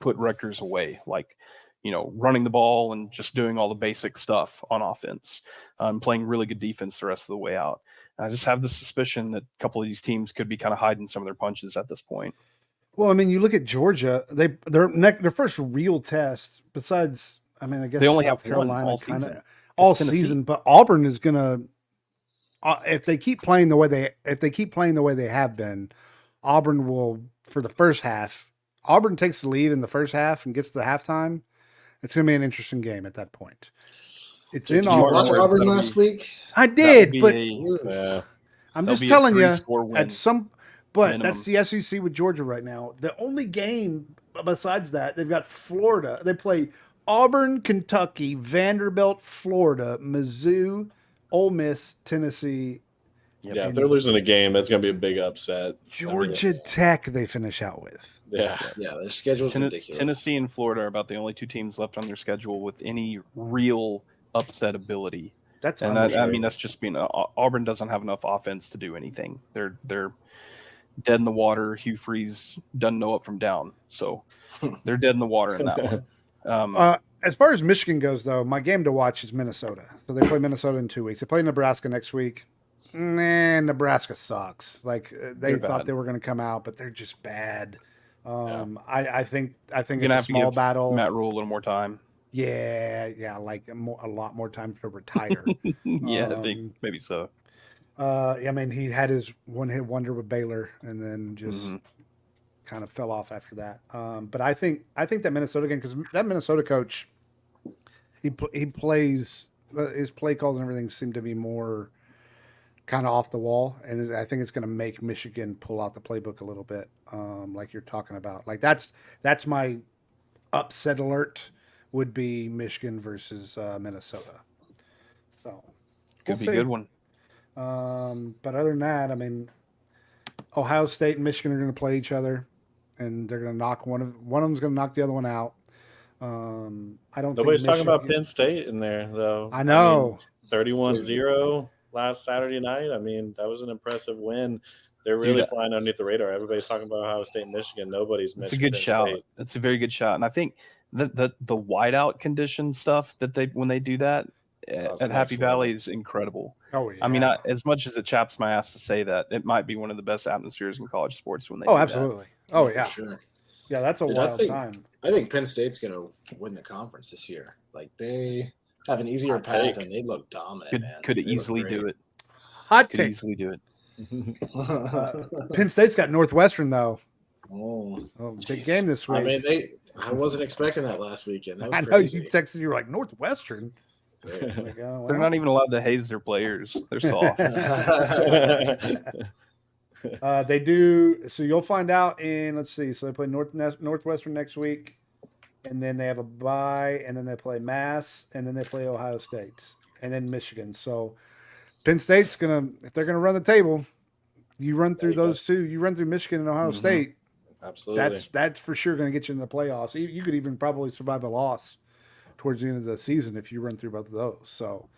put Rutgers away, like, running the ball and just doing all the basic stuff on offense, playing really good defense the rest of the way out. And I just have the suspicion that a couple of these teams could be kind of hiding some of their punches at this point. Well, I mean, you look at Georgia; their first real test, besides, I mean, I guess They only South have one Carolina all kind season. of all It's Tennessee. season, but Auburn is gonna if they keep playing the way they have been, Auburn will for the first half. Auburn takes the lead in the first half and gets to the halftime. It's gonna be an interesting game at that point. It's Did in you watch Auburn. Auburn That'll last be- week? I That did, would be but Yeah. I'm that'll just be a telling you, 3-score win at some, but minimum. that's the SEC with Georgia right now. The only game besides that, they've got Florida. They play Auburn, Kentucky, Vanderbilt, Florida, Mizzou, Ole Miss, Tennessee, Yeah, if they're losing a game, that's going to be a big upset. Georgia Tech. They finish out with. Yeah. Yeah, their schedule's ridiculous. Tennessee and Florida are about the only 2 teams left on their schedule with any real upset ability. That's And that, I unbelievable. mean, that's just being Auburn doesn't have enough offense to do anything. They're dead in the water. Hugh Freeze doesn't know up from down, so they're dead in the water in that one. As far as Michigan goes, though, my game to watch is Minnesota. So they play Minnesota in 2 weeks. They play Nebraska next week. Man, Nebraska sucks. Like they They're thought bad. they were going to come out, but they're just bad. Yeah. I think You're it's gonna a have to small give battle. Matt Rule a little more time. Yeah, like a lot more time to retire. Yeah, I think maybe so. I mean, he had his one-hit wonder with Baylor, and then just Mhm. kind of fell off after that. But I think that Minnesota game, because that Minnesota coach, he plays his play calls and everything seem to be more kind of off the wall, and I think it's going to make Michigan pull out the playbook a little bit, like you're talking about. Like that's my upset alert would be Michigan versus Minnesota. So Could be a good one. but other than that, I mean, Ohio State and Michigan are going to play each other, and they're going to knock one of them's going to knock the other one out. I don't. Nobody's think talking about Michigan- Penn State in there, though. I know. 31-0 last Saturday night. I mean, that was an impressive win. They're really Dude, flying underneath the radar. Everybody's talking about Ohio State and Michigan. Nobody's It's a mentioned good Penn shot. State. It's a very good shot, and I think the whiteout condition stuff that when they do that That's at next Happy level. Valley is incredible. Oh yeah. I mean, as much as it chaps my ass to say that, it might be one of the best atmospheres in college sports when they. Oh, do that. absolutely. Oh For yeah. sure. Yeah, that's a Dude, I wild think- time. I think Penn State's going to win the conference this year. Like they have an easier Hot path, take. and they look dominant. Could man. could They look easily great. do it. Hot Could take. easily do it. Penn State's got Northwestern though. Oh, Oh, big jeez. game this week. I mean, I wasn't expecting that last weekend. That was I know crazy. you texted. You were like Northwestern. Dude. Like, oh, They're well. not even allowed to haze their players. They're soft. They do. So you'll find out in. Let's see. So they play Northwestern next week, and then they have a bye, and then they play Mass, and then they play Ohio State, and then Michigan. So Penn State's gonna, if they're gonna run the table, you run through There you those two. You run through Michigan and Ohio Mhm. State. Absolutely. That's for sure going to get you in the playoffs. You could even probably survive a loss towards the end of the season if you run through both of those. So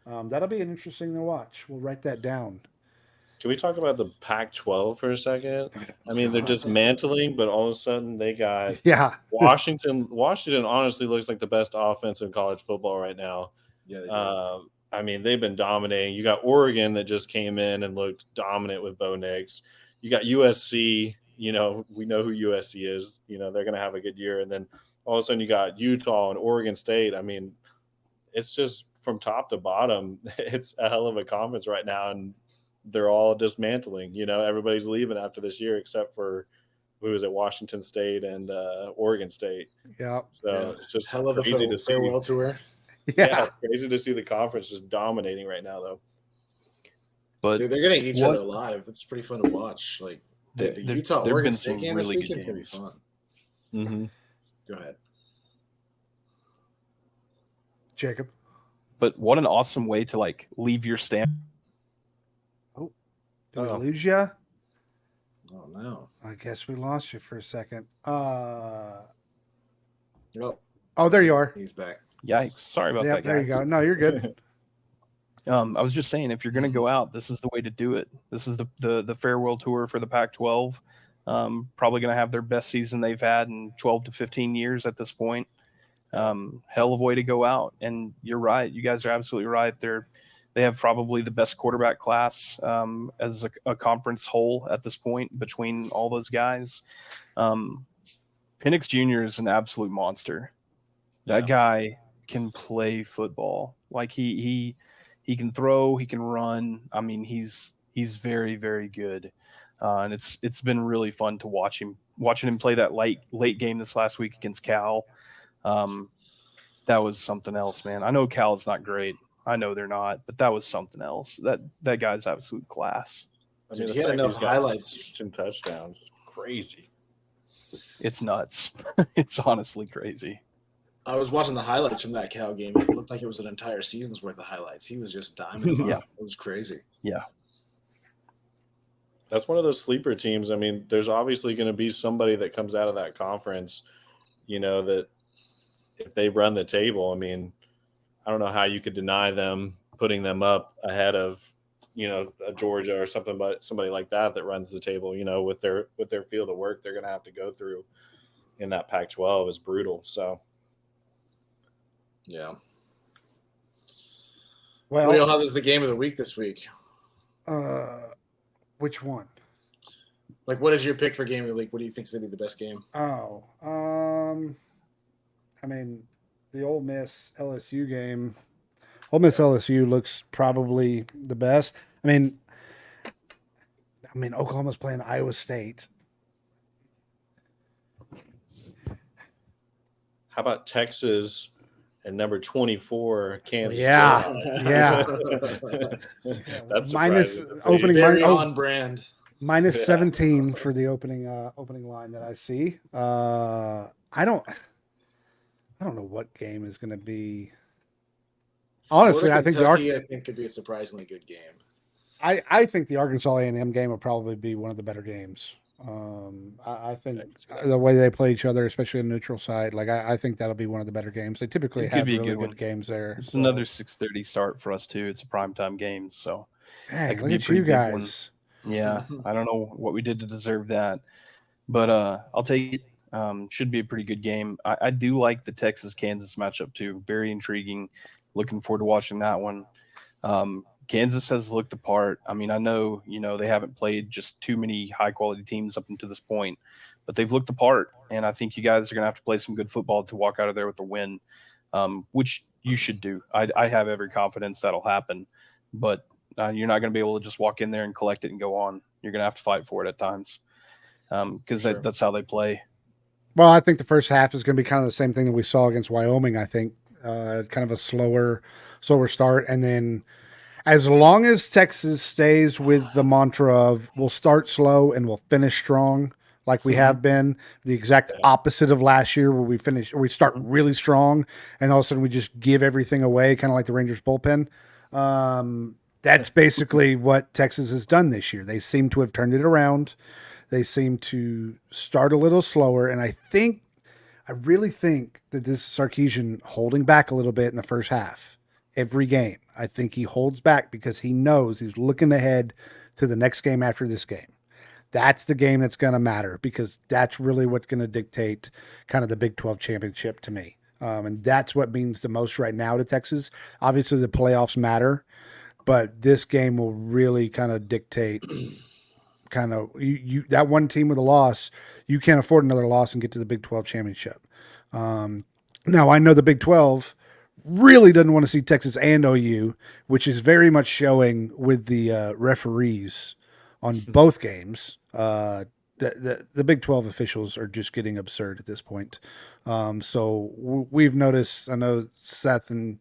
that'll be an interesting to watch. We'll write that down. Can we talk about the Pac-12 for a second? I mean, they're dismantling, but all of a sudden they got Yeah. Washington. Washington honestly looks like the best offense in college football right now. Yeah, they do. I mean, they've been dominating. You got Oregon that just came in and looked dominant with Bo Nix. You got USC. You know, we know who USC is. You know, they're going to have a good year. And then all of a sudden you got Utah and Oregon State. I mean, it's just from top to bottom. It's a hell of a conference right now. And they're all dismantling. You know, everybody's leaving after this year except for, who is it, Washington State and Oregon State. Yeah. So Yeah. it's just Hell of a crazy to see. farewell tour. Yeah, it's crazy to see the conference just dominating right now, though. But Dude, they're gonna eat each What- other alive. It's pretty fun to watch. Like the there- Utah there've Oregon been State some game really this good weekend's gonna be games. fun. Mm-hmm. Go ahead. Jacob. But what an awesome way to like leave your stamp. Did Uh-oh. we lose you? Oh no. I guess we lost you for a second. Oh, Oh, there you are. he's back. Yikes! Sorry about Yep, that, there you guys. go. No, you're good. I was just saying, if you're going to go out, this is the way to do it. This is the farewell tour for the Pac-12. Probably going to have their best season they've had in 12 to 15 years at this point. Hell of a way to go out. And you're right. You guys are absolutely right. They have probably the best quarterback class as a conference whole at this point between all those guys. Penix Jr. is an absolute monster. That guy can play football. Like he can throw, he can run. I mean, he's very, very good. And it's been really fun to watching him play that late game this last week against Cal. that was something else, man. I know Cal's not great. I know they're not, but that was something else. That guy's absolute class. I Dude, mean, he had the fact enough he's got highlights. 10 touchdowns is crazy. It's nuts. It's honestly crazy. I was watching the highlights from that Cal game. It looked like it was an entire season's worth of highlights. He was just diming them Yeah. up. It was crazy. Yeah. That's one of those sleeper teams. I mean, there's obviously going to be somebody that comes out of that conference, that if they run the table, I mean, I don't know how you could deny them putting them up ahead of, a Georgia or something, but somebody like that runs the table, with their field of work they're going to have to go through in that Pac-12 is brutal. So, Yeah. Well, What do y'all have as the game of the week this week? which one? Like, what is your pick for game of the week? What do you think is going to be the best game? Oh, I mean, the Ole Miss LSU game. Ole Miss LSU looks probably the best. I mean, Oklahoma's playing Iowa State. how about Texas and number 24 Kansas? Yeah. State? That's Minus surprising to see. opening Very line- on brand. Minus Yeah. 17 for the opening line that I see. I don't know what game is going to be. Honestly, Florida, I think Kentucky, could be a surprisingly good game. I think the Arkansas A&M game will probably be one of the better games. I think the way they play each other, especially on the neutral side, I think that'll be one of the better games. They typically It could have be a really good good one. games there. It's so. another 6:30 start for us too. It's a primetime game, so Dang, could look be a at pretty you big one. guys. yeah, I don't know what we did to deserve that, but I'll take it. Should be a pretty good game. I do like the Texas-Kansas matchup too. Very intriguing. Looking forward to watching that one. Kansas has looked apart. I mean, I know, they haven't played just too many high-quality teams up until this point, but they've looked apart, and I think you guys are going to have to play some good football to walk out of there with a win, which you should do. I have every confidence that'll happen, but you're not going to be able to just walk in there and collect it and go on. You're going to have to fight for it at times because Sure. that's how they play. Well, I think the first half is going to be kind of the same thing that we saw against Wyoming. I think kind of a slower start, and then as long as Texas stays with the mantra of we'll start slow and we'll finish strong, like we have been, the exact opposite of last year where we start really strong and all of a sudden we just give everything away, kind of like the Rangers bullpen. That's basically what Texas has done this year. They seem to have turned it around. They seem to start a little slower, and I really think that this is Sarkisian holding back a little bit in the first half. Every game, I think he holds back because he knows he's looking ahead to the next game after this game. That's the game that's going to matter because that's really what's going to dictate kind of the Big 12 championship to me. And that's what means the most right now to Texas. Obviously, the playoffs matter, but this game will really kind of dictate kind of you that one team with a loss. You can't afford another loss and get to the Big 12 championship. Now, I know the Big 12 really doesn't want to see Texas and OU, which is very much showing with the referees on both games. The Big 12 officials are just getting absurd at this point. So we've noticed, I know Seth and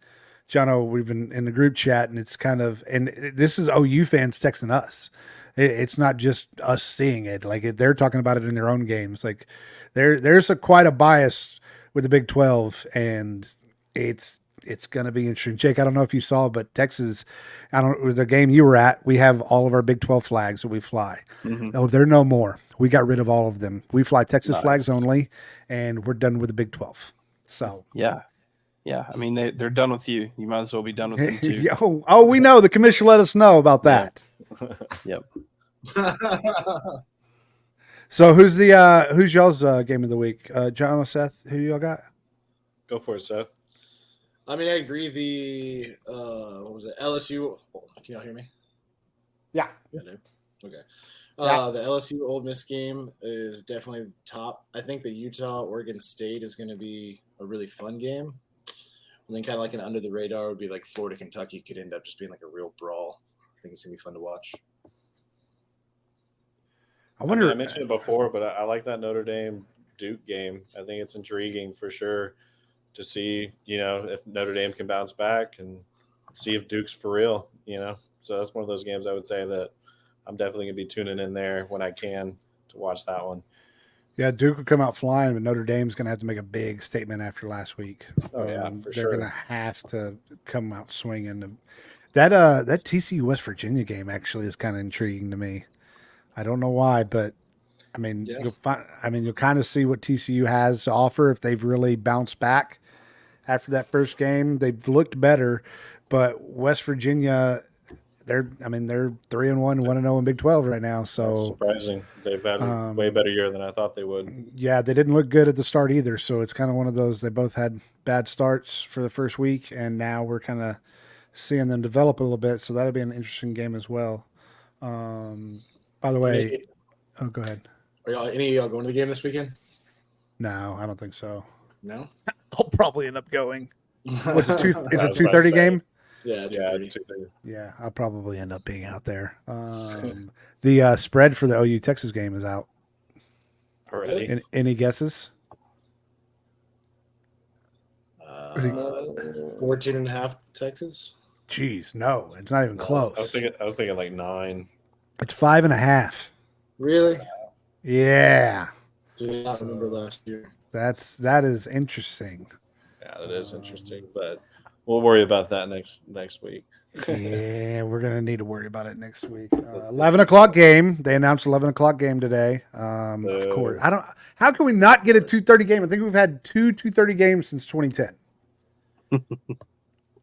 Jono, we've been in the group chat, and it's kind of, and this is OU fans texting us. It's not just us seeing it. They're talking about it in their own games. There's quite a bias with the Big 12, and it's going to be interesting. Jake, I don't know if you saw, but Texas, the game you were at, we have all of our Big 12 flags that we fly. Mm-hmm. Oh, they're no more. We got rid of all of them. We fly Texas Nice. flags only, and we're done with the Big 12. So Yeah. I mean, they're done with you. You might as well be done with them too. we know the commission let us know about that. Yep. So who's y'all's game of the week? John or Seth? Who y'all got? Go for it, Seth. I mean, I agree. The what was it? LSU. Can y'all hear me? Yeah. I do. Okay. Yeah. The LSU Ole Miss game is definitely top. I think the Utah Oregon State is going to be a really fun game. And then kind of like an under the radar would be like Florida Kentucky could end up just being like a real brawl. I think it's going to be fun to watch. I wonder. I mentioned it before, but I like that Notre Dame Duke game. I think it's intriguing for sure. to see, if Notre Dame can bounce back and see if Duke's for real, So that's one of those games I would say that I'm definitely going to be tuning in there when I can to watch that one. Yeah, Duke will come out flying, but Notre Dame's going to have to make a big statement after last week. Oh, yeah, for sure. They're going to have to come out swinging. That TCU West Virginia game actually is kind of intriguing to me. I don't know why, but I mean, you'll kind of see what TCU has to offer if they've really bounced back after that first game. They've looked better, but West Virginia, they're 3-1, 1-0 in Big 12 right now. So that's surprising. They've had a way better year than I thought they would. Yeah, they didn't look good at the start either. So it's kind of one of those. They both had bad starts for the first week, and now we're kind of seeing them develop a little bit. So that'll be an interesting game as well. By the way, go ahead. Are any of y'all going to the game this weekend? No, I don't think so. No, I'll probably end up going. What's it? It's a 2:30 game. Yeah, Yeah, 2:30. Yeah, I'll probably end up being out there. The spread for the OU Texas game is out. already. Any guesses? 14.5 Texas. Jeez, no, it's not even close. I was thinking like 9. It's 5.5. Really? Yeah, Did not remember last year. that is interesting. Yeah, that is interesting, but we'll worry about that next week. Yeah, we're gonna need to worry about it next week. Let's 11 o'clock game. They announced 11 o'clock game today. Of course, I don't. How can we not get a 2:30 game? I think we've had two 2:30 games since 2010.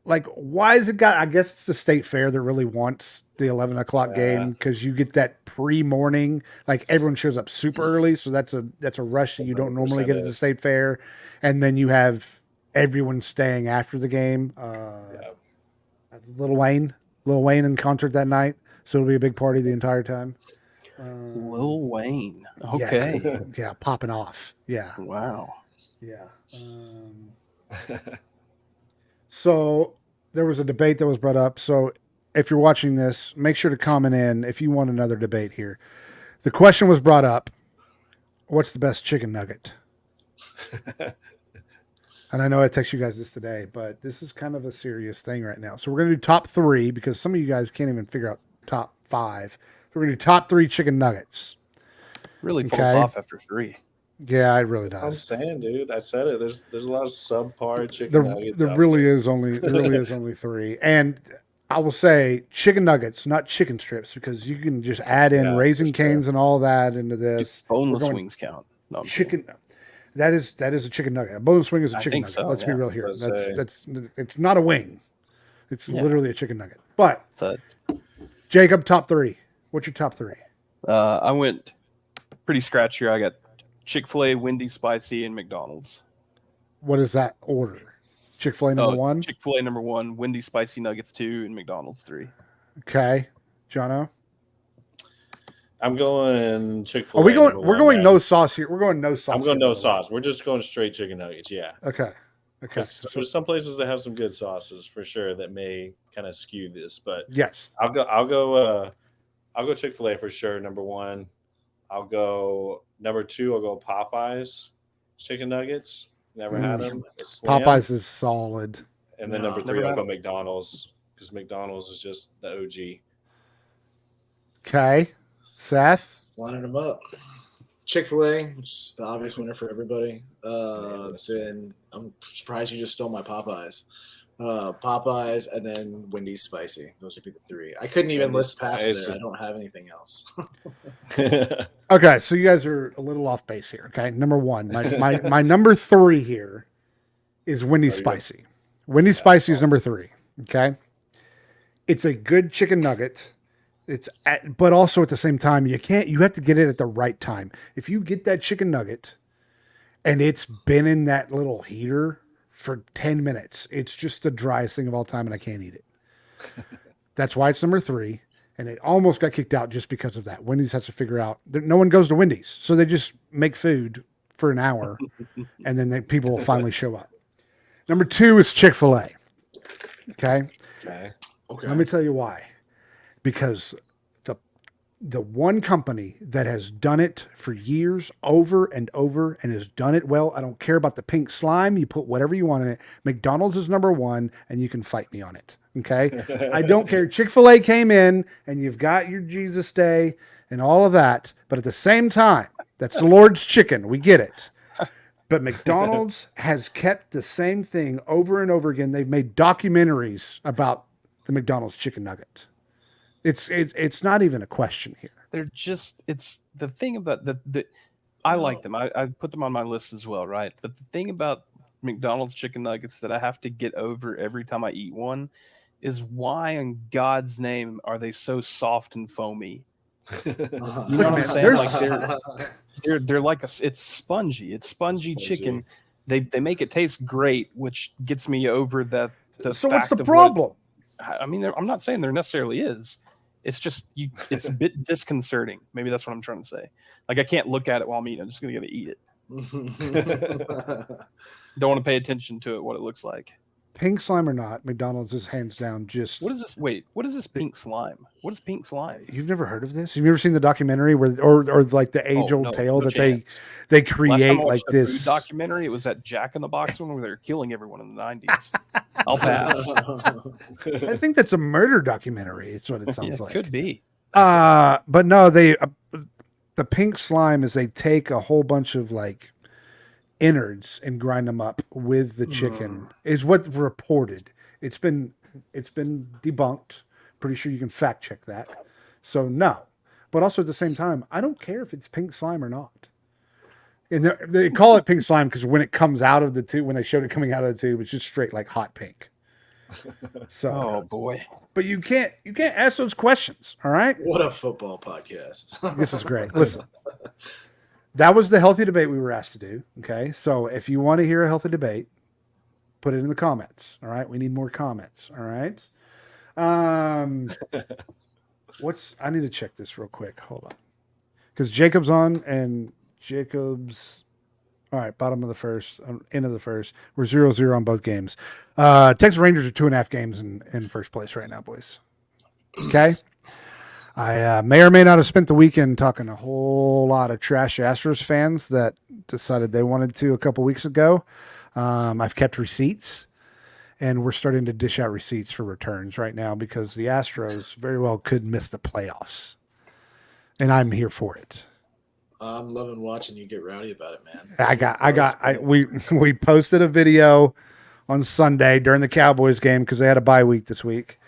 Like, why is it got? I guess it's the state fair that really wants the 11 o'clock game because you get that pre-morning. Like everyone shows up super early, so that's a rush that you don't normally get at the state fair, and then you have everyone staying after the game. Lil Wayne in concert that night, so it'll be a big party the entire time. Lil Wayne. Okay. Yeah, popping off. Yeah, Wow. yeah. So there was a debate that was brought up. So if you're watching this, make sure to comment in if you want another debate here. The question was brought up: what's the best chicken nugget? And I know I texted you guys this today, but this is kind of a serious thing right now. So we're going to do top 3 because some of you guys can't even figure out top 5. So we're going to do top 3 chicken nuggets. Really falls Okay. off after 3. Yeah, it really I'm does. saying, dude, I said it. There's a lot of subpar chicken nuggets. There out really there. is only 3. And I will say chicken nuggets, not chicken strips, because you can just add in Yeah, Raising for sure. Canes and all that into this. Boneless We're going wings count. No, I'm chicken. That is a chicken nugget. A boneless wing is a I chicken think nugget. so, Let's be yeah. real here. Let's That's it's not a wing. It's Yeah. literally a chicken nugget. But kidding. Jacob, top 3. What's your top 3? I went pretty scratch here. I got Chick-fil-A, Wendy's Spicy, and McDonald's. What is that order? Chick-fil-A number 1. Chick-fil-A number 1, Wendy's Spicy Nuggets 2, and McDonald's 3. Okay, Jono. I'm going Chick-fil-A. Are we going? number We're one, going man. no sauce here. We're going no sauce. I'm going here, no by the way. sauce. We're just going straight chicken nuggets. Yeah. Okay. 'Cause there's some places that have some good sauces for sure that may kind of skew this, but Yes. I'll go Chick-fil-A for sure. Number 1. I'll go number 2. I'll go Popeyes chicken nuggets. Never had them. It's slam. Popeyes is solid. And then No, number never 3, I'll had go 'em. McDonald's because McDonald's is just the OG. Okay. Seth. Lining them up. Chick-fil-A, which is the obvious winner for everybody. Yes. Then I'm surprised you just stole my Popeyes. Popeyes and then Wendy's Spicy. Those would be the 3. I couldn't even Wendy's list past Spicy. there. I don't have anything else. Okay, so you guys are a little off base here. Okay, number 1, my number 3 here is Wendy's Oh, you go. Spicy. Wendy's Spicy is number 3. Okay, it's a good chicken nugget. But also at the same time, you have to get it at the right time. If you get that chicken nugget and it's been in that little heater for 10 minutes, it's just the driest thing of all time, and I can't eat it. That's why it's number 3. And it almost got kicked out just because of that. Wendy's has to figure out that no one goes to Wendy's, so they just make food for an hour, and then people will finally show up. Number 2 is Chick-fil-A. Okay, Okay. Okay. let me tell you why. Because the one company that has done it for years over and over and has done it well. I don't care about the pink slime. You put whatever you want in it. McDonald's is number one, and you can fight me on it. Okay. I don't care. Chick-fil-A came in and you've got your Jesus Day and all of that. But at the same time, that's the Lord's chicken. We get it. But McDonald's has kept the same thing over and over again. They've made documentaries about the McDonald's chicken nugget. It's not even a question here. They're just, it's the thing about the I like them. I put them on my list as well, right? But the thing about McDonald's chicken nuggets that I have to get over every time I eat one is why in God's name are they so soft and foamy? You know what I'm saying? Like they're like it's spongy. It's spongy chicken. They make it taste great, which gets me over that. So what's the problem? I mean, I'm not saying there necessarily is. It's just it's a bit disconcerting. Maybe that's what I'm trying to say. Like I can't look at it while I'm eating. I'm just gonna eat it. Don't want to pay attention to it, what it looks like. Pink slime or not, McDonald's is hands down just. What is this? Wait, what is this pink slime? What is pink slime? You've never heard of this? You've never seen the documentary or like the age-old tale that chance. they create like this food documentary? It was that Jack in the Box one where they were killing everyone in the 90s. I'll pass. I think that's a murder documentary. It's what it sounds like. Could be. But no, the pink slime is they take a whole bunch of like innards and grind them up with the chicken is what reported. It's been debunked. Pretty sure you can fact check that. So no, but also at the same time, I don't care if it's pink slime or not. And they call it pink slime because when it comes out of the tube, when they showed it coming out of the tube, it's just straight like hot pink. So, oh boy! But you can't ask those questions. All right. What a football podcast! This is great. Listen, that was the healthy debate we were asked to do. Okay, so if you want to hear a healthy debate, put it in the comments. All right, we need more comments. All right. I need to check this real quick. Hold on, because Jacob's on and Jacob's. All right, bottom of the first, end of the first. We're 0-0 on both games. Texas Rangers are 2.5 games in first place right now, boys. Okay. I may or may not have spent the weekend talking a whole lot of trash Astros fans that decided they wanted to a couple weeks ago. I've kept receipts, and we're starting to dish out receipts for returns right now because the Astros very well could miss the playoffs, and I'm here for it. I'm loving watching you get rowdy about it, man. We posted a video on Sunday during the Cowboys game because they had a bye week this week.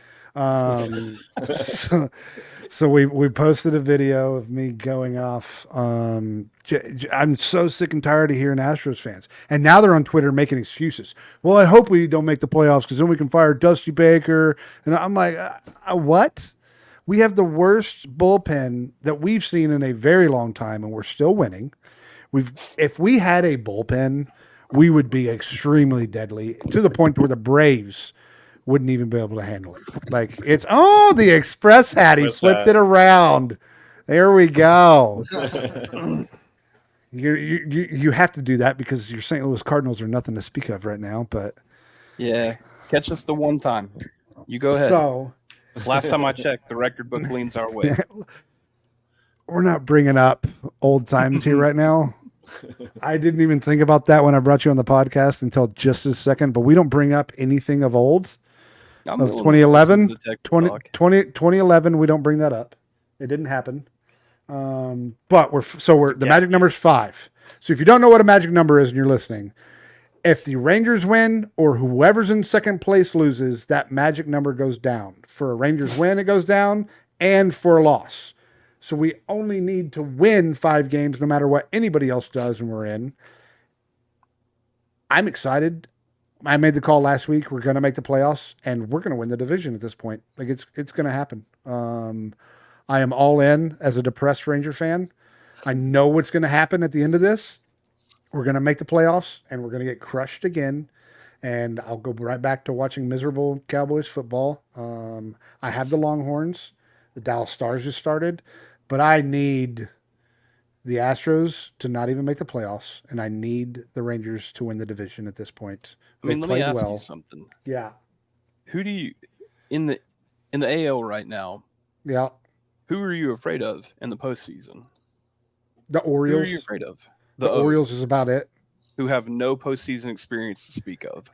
So we posted a video of me going off. I'm so sick and tired of hearing Astros fans. And now they're on Twitter making excuses. Well, I hope we don't make the playoffs because then we can fire Dusty Baker. And I'm like, what? We have the worst bullpen that we've seen in a very long time, and we're still winning. If we had a bullpen, we would be extremely deadly to the point where the Braves wouldn't even be able to handle it. Like it's the Express hat. He flipped it around. There we go. You have to do that because your St. Louis Cardinals are nothing to speak of right now. But yeah, catch us the one time. You go ahead. So last time I checked, the record book leans our way. We're not bringing up old times here right now. I didn't even think about that when I brought you on the podcast until just a second. But we don't bring up anything of old. Of 2011, 2011, we don't bring that up. It didn't happen. But the magic number is 5. So if you don't know what a magic number is and you're listening, if the Rangers win or whoever's in second place loses, that magic number goes down. For a Rangers win, it goes down, and for a loss. So we only need to win 5 games no matter what anybody else does when we're in. I'm excited. I made the call last week. We're going to make the playoffs, and we're going to win the division at this point. Like it's going to happen. I am all in as a depressed Ranger fan. I know what's going to happen at the end of this. We're going to make the playoffs, and we're going to get crushed again. And I'll go right back to watching miserable Cowboys football. I have the Longhorns. The Dallas Stars just started. But I need the Astros to not even make the playoffs, and I need the Rangers to win the division at this point. Let me ask you something. Yeah. Who do you in the AL right now? Yeah. Who are you afraid of in the postseason? The Who are you Orioles. afraid of? The Orioles O's, is about it. who have no postseason experience to speak of.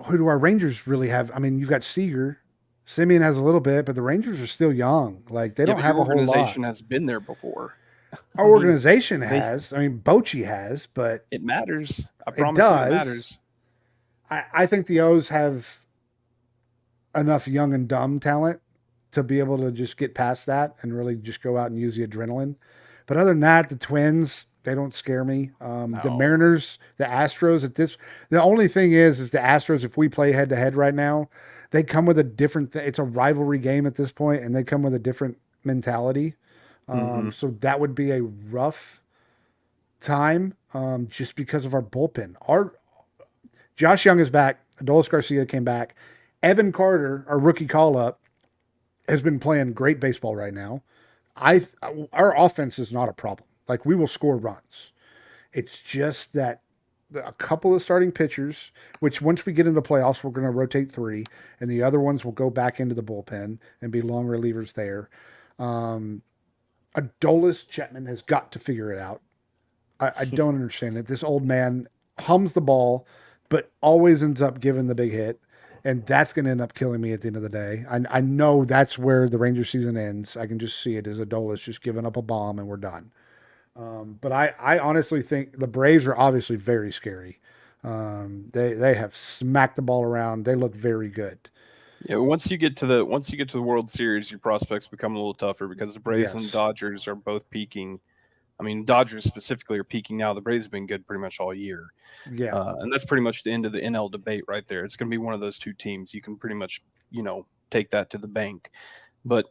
Who do our Rangers really have? I mean, you've got Seager. Simeon has a little bit, but the Rangers are still young. Like, they Yeah, don't but have your a whole lot. organization has been there before. Our I mean, organization they- has. I mean, Bochy has, but It matters. I It promise you does. it matters. I think the O's have enough young and dumb talent to be able to just get past that and really just go out and use the adrenaline. But other than that, the Twins, they don't scare me. The No. Mariners, the Astros, the only thing is the Astros, if we play head to head right now, they come with a different it's a rivalry game at this point, and they come with a different mentality. Mhm. So that would be a rough time, just because of our bullpen. Josh Young is back. Adolis Garcia came back. Evan Carter, our rookie call up, has been playing great baseball right now. Our offense is not a problem. Like, we will score runs. It's just that a couple of starting pitchers, which once we get into the playoffs, we're going to rotate 3, and the other ones will go back into the bullpen and be long relievers there. Adolis Chapman has got to figure it out. I don't understand it. This old man hums the ball, but always ends up giving the big hit. And that's going to end up killing me at the end of the day. I know that's where the Ranger season ends. I can just see it as Adolis just giving up a bomb and we're done. But I honestly think the Braves are obviously very scary. They have smacked the ball around. They look very good. Yeah, once you get to the World Series, your prospects become a little tougher because the Braves and Yes. Dodgers are both peaking. I mean, Dodgers specifically are peaking now. The Braves have been good pretty much all year. Yeah. And that's pretty much the end of the NL debate right there. It's going to be one of those two teams. You can pretty much, take that to the bank. But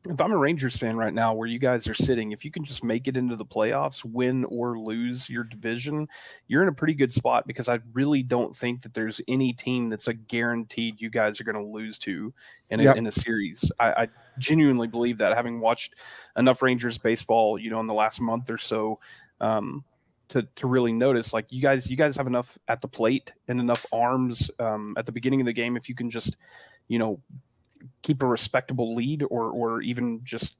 if I'm a Rangers fan right now, where you guys are sitting, if you can just make it into the playoffs, win or lose your division, you're in a pretty good spot, because I really don't think that there's any team that's a guaranteed you guys are going to lose to in a series. I genuinely believe that, having watched enough Rangers baseball, in the last month or so, to really notice, like, you guys have enough at the plate and enough arms at the beginning of the game. If you can just, keep a respectable lead, or even just,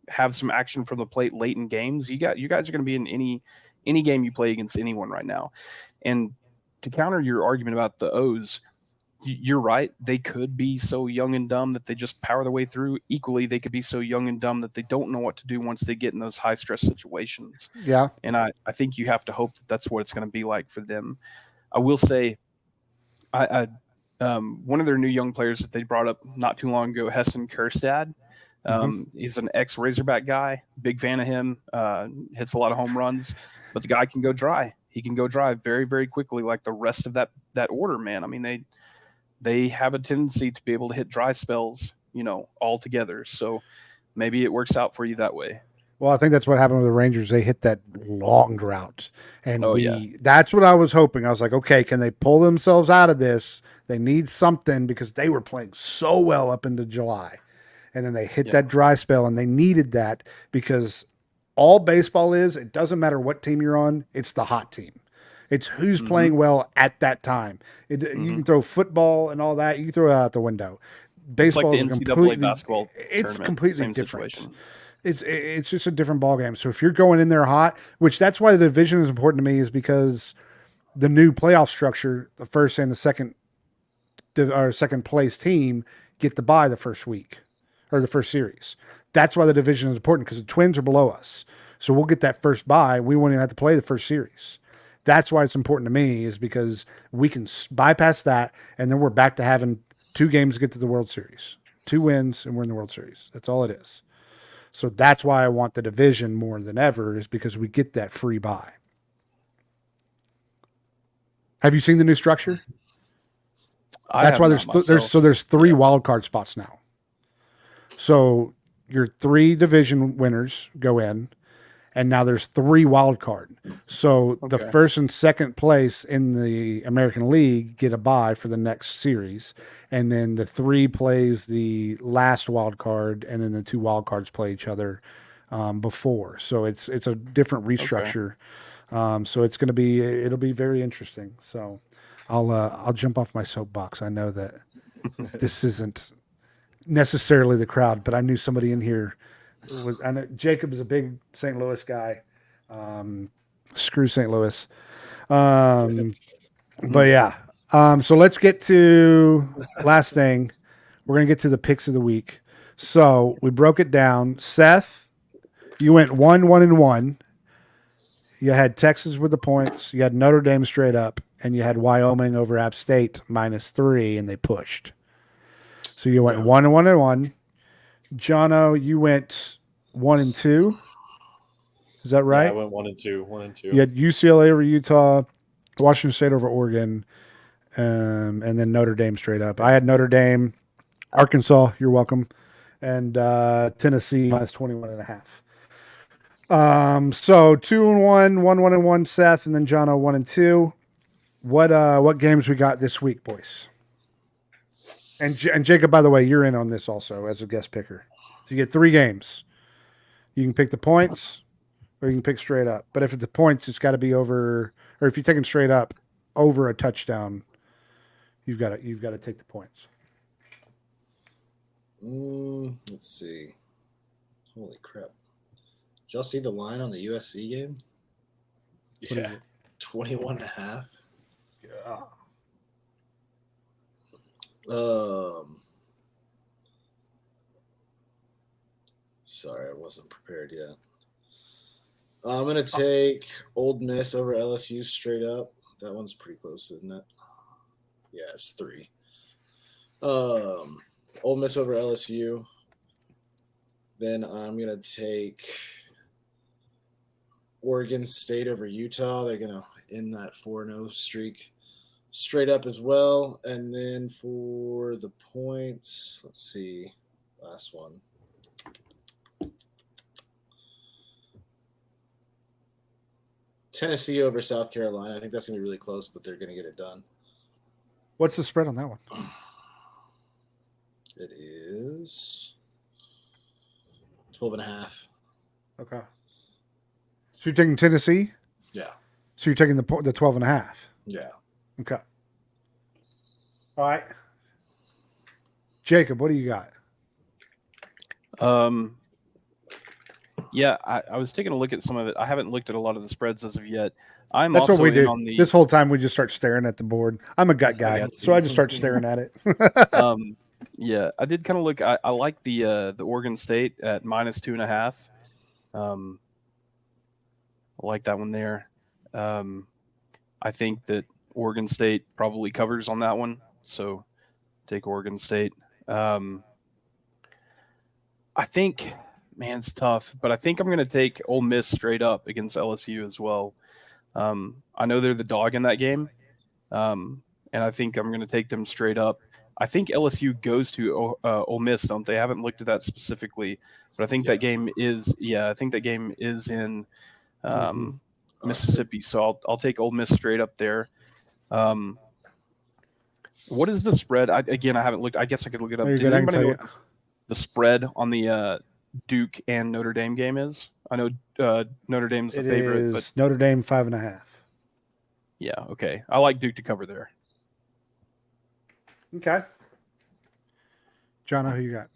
have some action from the plate late in games, you guys are going to be in any game you play against anyone right now. And to counter your argument about the O's, you're right. They could be so young and dumb that they just power their way through. Equally, they could be so young and dumb that they don't know what to do once they get in those high stress situations. Yeah. And I think you have to hope that that's what it's going to be like for them. I will say, one of their new young players that they brought up not too long ago, Heston Kjerstad. He's an ex-Razorback guy. Big fan of him. Hits a lot of home runs, but the guy can go dry. He can go dry very, very quickly, like the rest of that order, man. I mean, they have a tendency to be able to hit dry spells, all together. So maybe it works out for you that way. Well, I think that's what happened with the Rangers. They hit that long drought, and yeah. that's what I was hoping. I was like, okay, can they pull themselves out of this? They need something, because they were playing so well up into July, and then they hit that dry spell, and they needed that, because all baseball is, it doesn't matter what team you're on, it's the hot team. It's who's playing well at that time. You can throw football and all that, you can throw it out the window. Baseball it's like the NCAA basketball tournament, completely same different. Situation. It's just a different ballgame. So if you're going in there hot, which that's why the division is important to me, is because the new playoff structure, the first and the second place team get the bye the first week or the first series. That's why the division is important, because the Twins are below us. So we'll get that first bye. We won't even have to play the first series. That's why it's important to me, is because we can bypass that, and then we're back to having 2 games to get to the World Series. 2 wins, and we're in the World Series. That's all it is. So that's why I want the division more than ever, is because we get that free bye. Have you seen the new structure? That's why there's 3 wild card spots now. So your 3 division winners go in, and now there's 3 wild card. So the first and second place in the American League get a bye for the next series, and then the 3 plays the last wild card, and then the 2 wild cards play each other before. So it's a different restructure. So it'll be very interesting. So I'll jump off my soapbox. I know that this isn't necessarily the crowd, but I knew somebody in here. I know Jacob is a big St. Louis guy. Screw St. Louis. But yeah. So let's get to last thing. We're gonna get to the picks of the week. So we broke it down. Seth, you went 1-1-1. You had Texas with the points. You had Notre Dame straight up, and you had Wyoming over App State -3, and they pushed. So you went 1-1-1. Jono, you went 1-2. Is that right? Yeah, I went 1-2. 1-2. You had UCLA over Utah, Washington State over Oregon, and then Notre Dame straight up. I had Notre Dame, Arkansas. You're welcome, and Tennessee -21.5. So 2-1, 1-1-1, Seth, and then Jono 1-2. What games we got this week, boys? And Jacob, by the way, you're in on this also as a guest picker. So you get 3 games. You can pick the points, or you can pick straight up. But if it's the points, it's got to be over. Or if you're taking straight up over a touchdown, you've got to take the points. Let's see. Holy crap! Did y'all see the line on the USC game? Yeah. 21.5. Yeah. Sorry, I wasn't prepared yet. I'm gonna take Old Miss over LSU straight up. That one's pretty close, isn't it? Yeah, it's 3. Old Miss over LSU. Then I'm gonna take Oregon State over Utah. They're gonna end that 4-0 streak straight up as well. And then for the points, let's see, last one. Tennessee over South Carolina. I think that's gonna be really close, but they're gonna get it done. What's the spread on that one? It is 12.5. Okay. So you're taking Tennessee? Yeah. So you're taking the 12.5? Yeah. Okay. All right. Jacob, what do you got? Yeah, I was taking a look at some of it. I haven't looked at a lot of the spreads as of yet. I'm That's also what we in do. on the This whole time we just start staring at the board. I'm a gut guy, got you. so I just start staring at it. yeah, I did kind of look. I like the Oregon State at -2.5. I like that one there. I think that Oregon State probably covers on that one, so take Oregon State. I think, man, it's tough, but I think I'm going to take Ole Miss straight up against LSU as well. I know they're the dog in that game, and I think I'm going to take them straight up. I think LSU goes to Ole Miss, don't they? I haven't looked at that specifically, but I think that game is in Mississippi. So I'll take Ole Miss straight up there. What is the spread? I haven't looked. I guess I could look it up. Does anybody know what the spread on the Duke and Notre Dame game is? I know Notre Dame's the favorite, but Notre Dame 5.5. Yeah, okay. I like Duke to cover there. Okay. John, who you got?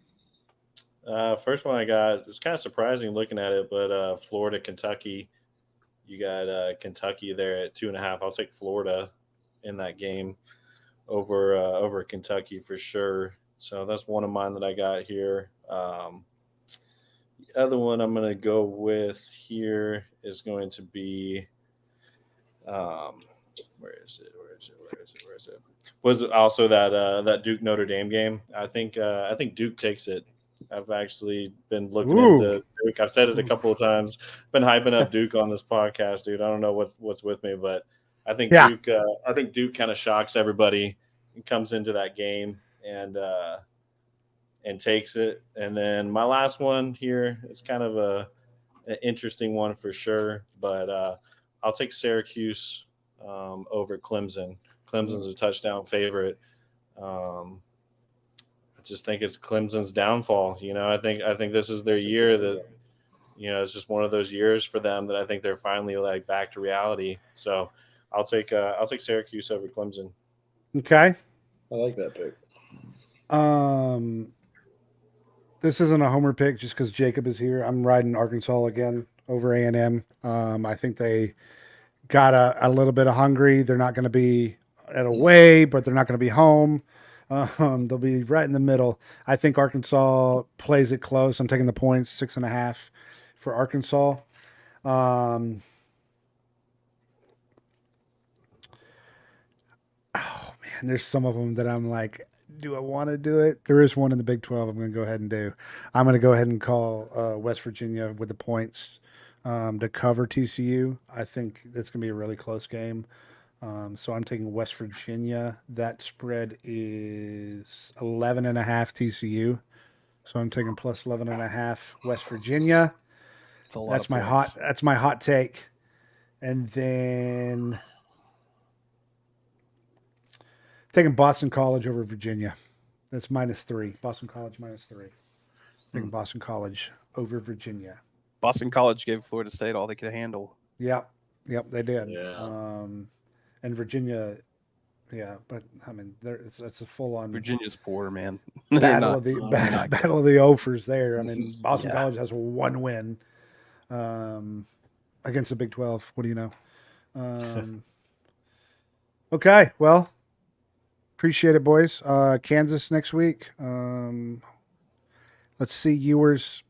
First one I got, it's kind of surprising looking at it, but Florida, Kentucky. You got Kentucky there at 2.5. I'll take Florida in that game over Kentucky for sure. So that's one of mine that I got here. The other one I'm going to go with here is going to be where is it? Was also that Duke Notre Dame game. I think Duke takes it. I've actually been looking into Duke. I've said it a couple of times. Been hyping up Duke on this podcast, dude. I don't know what's with me, but I think Duke. I think Duke kind of shocks everybody and comes into that game and takes it. And then my last one here is kind of an interesting one for sure, but I'll take Syracuse over Clemson. Clemson's a touchdown favorite. I just think it's Clemson's downfall. I think this is their year that, it's just one of those years for them that I think they're finally like back to reality. So I'll take Syracuse over Clemson. Okay. I like that pick. This isn't a homer pick just because Jacob is here. I'm riding Arkansas again over A&M. I think they got a little bit of hungry. They're not going to be at away, but they're not going to be home. They'll be right in the middle. I think Arkansas plays it close. I'm taking the points, 6.5 for Arkansas. Oh man, there's some of them that I'm like, do I want to do it? There is one in the Big 12 I'm going to go ahead and do. I'm going to go ahead and call West Virginia with the points to cover TCU. I think it's going to be a really close game. So I'm taking West Virginia. That spread is 11.5 TCU. So I'm taking plus 11.5 West Virginia. It's a lot That's of my points. that's my hot take. And then taking Boston College over Virginia. That's -3. Boston College -3. Taking Boston College over Virginia. Boston College gave Florida State all they could handle. Yep, they did. Yeah. And Virginia, yeah, but I mean, it's a full-on Virginia's poor, man. battle not- of the they're not battle of the Ophers there. I mean, Mhm. Boston Yeah. College has one win against the Big 12. What do you know? Okay, well, appreciate it, boys. Kansas next week. Let's see Ewers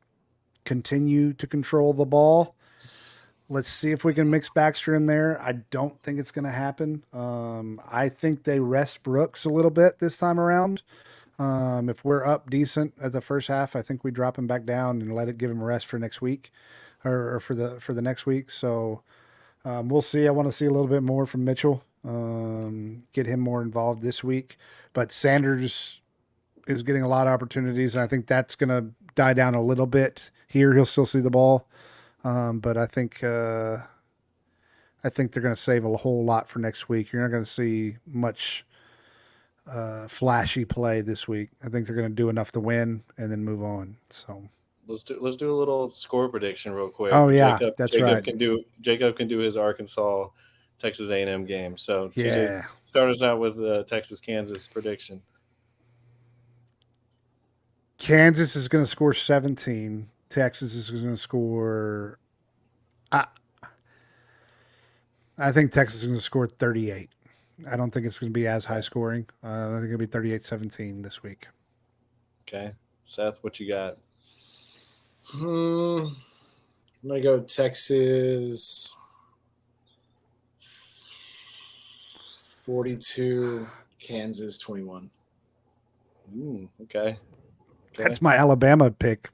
continue to control the ball. Let's see if we can mix Baxter in there. I don't think it's going to happen. I think they rest Brooks a little bit this time around. If we're up decent at the first half, I think we drop him back down and give him a rest for next week, or for the next week. So we'll see. I want to see a little bit more from Mitchell. Get him more involved this week. But Sanders is getting a lot of opportunities, and I think that's going to die down a little bit here. He'll still see the ball. But I think they're going to save a whole lot for next week. You're not going to see much flashy play this week. I think they're going to do enough to win and then move on. So let's do a little score prediction real quick. Oh yeah, that's right. Jacob can do his Arkansas Texas A&M game. So Yeah. TJ, start us out with the Texas Kansas prediction. Kansas is going to score 17. Texas is going to score. I think Texas is going to score 38. I don't think it's going to be as high scoring. I think it'll be 38-17 this week. Okay, Seth, what you got? I'm gonna go Texas 42, Kansas 21. Okay. That's my Alabama pick.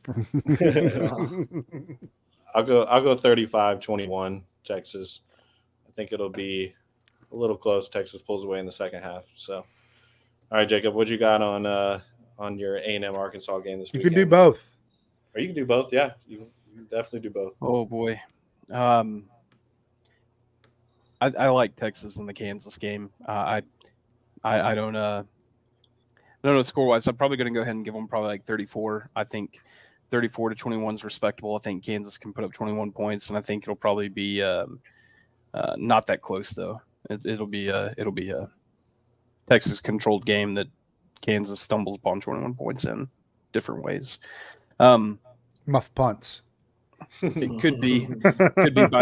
I'll go 35-21 Texas. I think it'll be a little close. Texas pulls away in the second half. So, all right, Jacob, what you got on your A&M Arkansas game this You weekend? can do both. Or you can do both. Yeah, you can definitely do both. Oh boy. I like Texas in the Kansas game. I don't know score wise. I'm probably going to go ahead and give them probably like 34. I think 34-21 is respectable. I think Kansas can put up 21 points, and I think it'll probably be not that close though. It'll be a Texas controlled game that Kansas stumbles upon 21 points in different ways. Muff punts. It could be by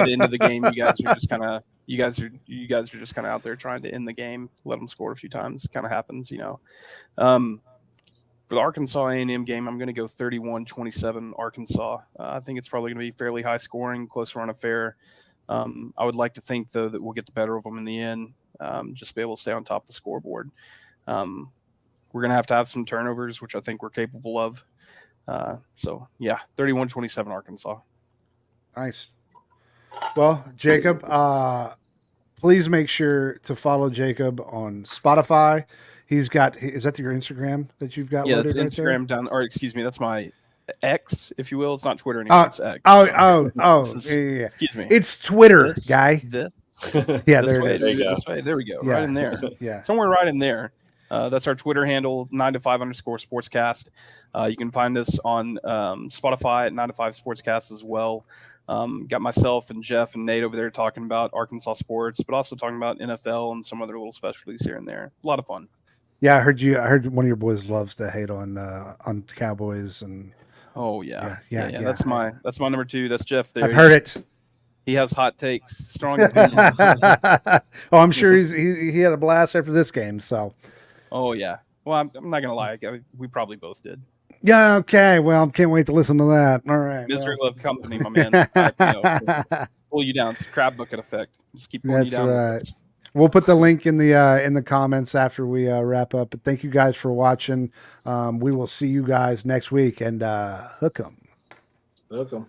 the end of the game. You guys are just kind of out there trying to end the game, let them score a few times. Kind of happens, you know. For the Arkansas A&M game, I'm going to go 31-27 Arkansas. I think it's probably going to be fairly high scoring, close run affair. I would like to think though that we'll get the better of them in the end. Just be able to stay on top of the scoreboard. We're going to have some turnovers, which I think we're capable of. So yeah, 31-27 Arkansas. Nice. Well, Jacob, please make sure to follow Jacob on Spotify. He's got, is that your Instagram that you've got? Yeah, that's right Instagram down, or excuse me, that's my X, if you will. It's not Twitter anymore. It's X. Oh, This is- yeah. Excuse me. It's Twitter, This- guy. This. Yeah, This there way, it There is. you go. This way. There we go. Yeah. Right in there. Yeah. Somewhere right in there. That's our Twitter handle, 9to5_sportscast. You can find us on Spotify at 9to5sportscast as well. Got myself and Jeff and Nate over there talking about Arkansas sports, but also talking about NFL and some other little specialties here and there. A lot of fun. Yeah, I heard one of your boys loves to hate on Cowboys and Oh yeah. Yeah. That's my number 2. That's Jeff. There. I've heard it. He has hot takes, strong opinions. Oh, I'm sure he had a blast after this game. So, Oh yeah. Well, I'm not gonna lie. We probably both did. yeah. Okay. Well, can't wait to listen to that. All right. Misery well. love company, my man. Pull you down. It's a crab bucket effect. Just keep pulling you That's down. with right. us. We'll put the link in the comments after we wrap up. But thank you guys for watching. We will see you guys next week, and hook 'em. Welcome.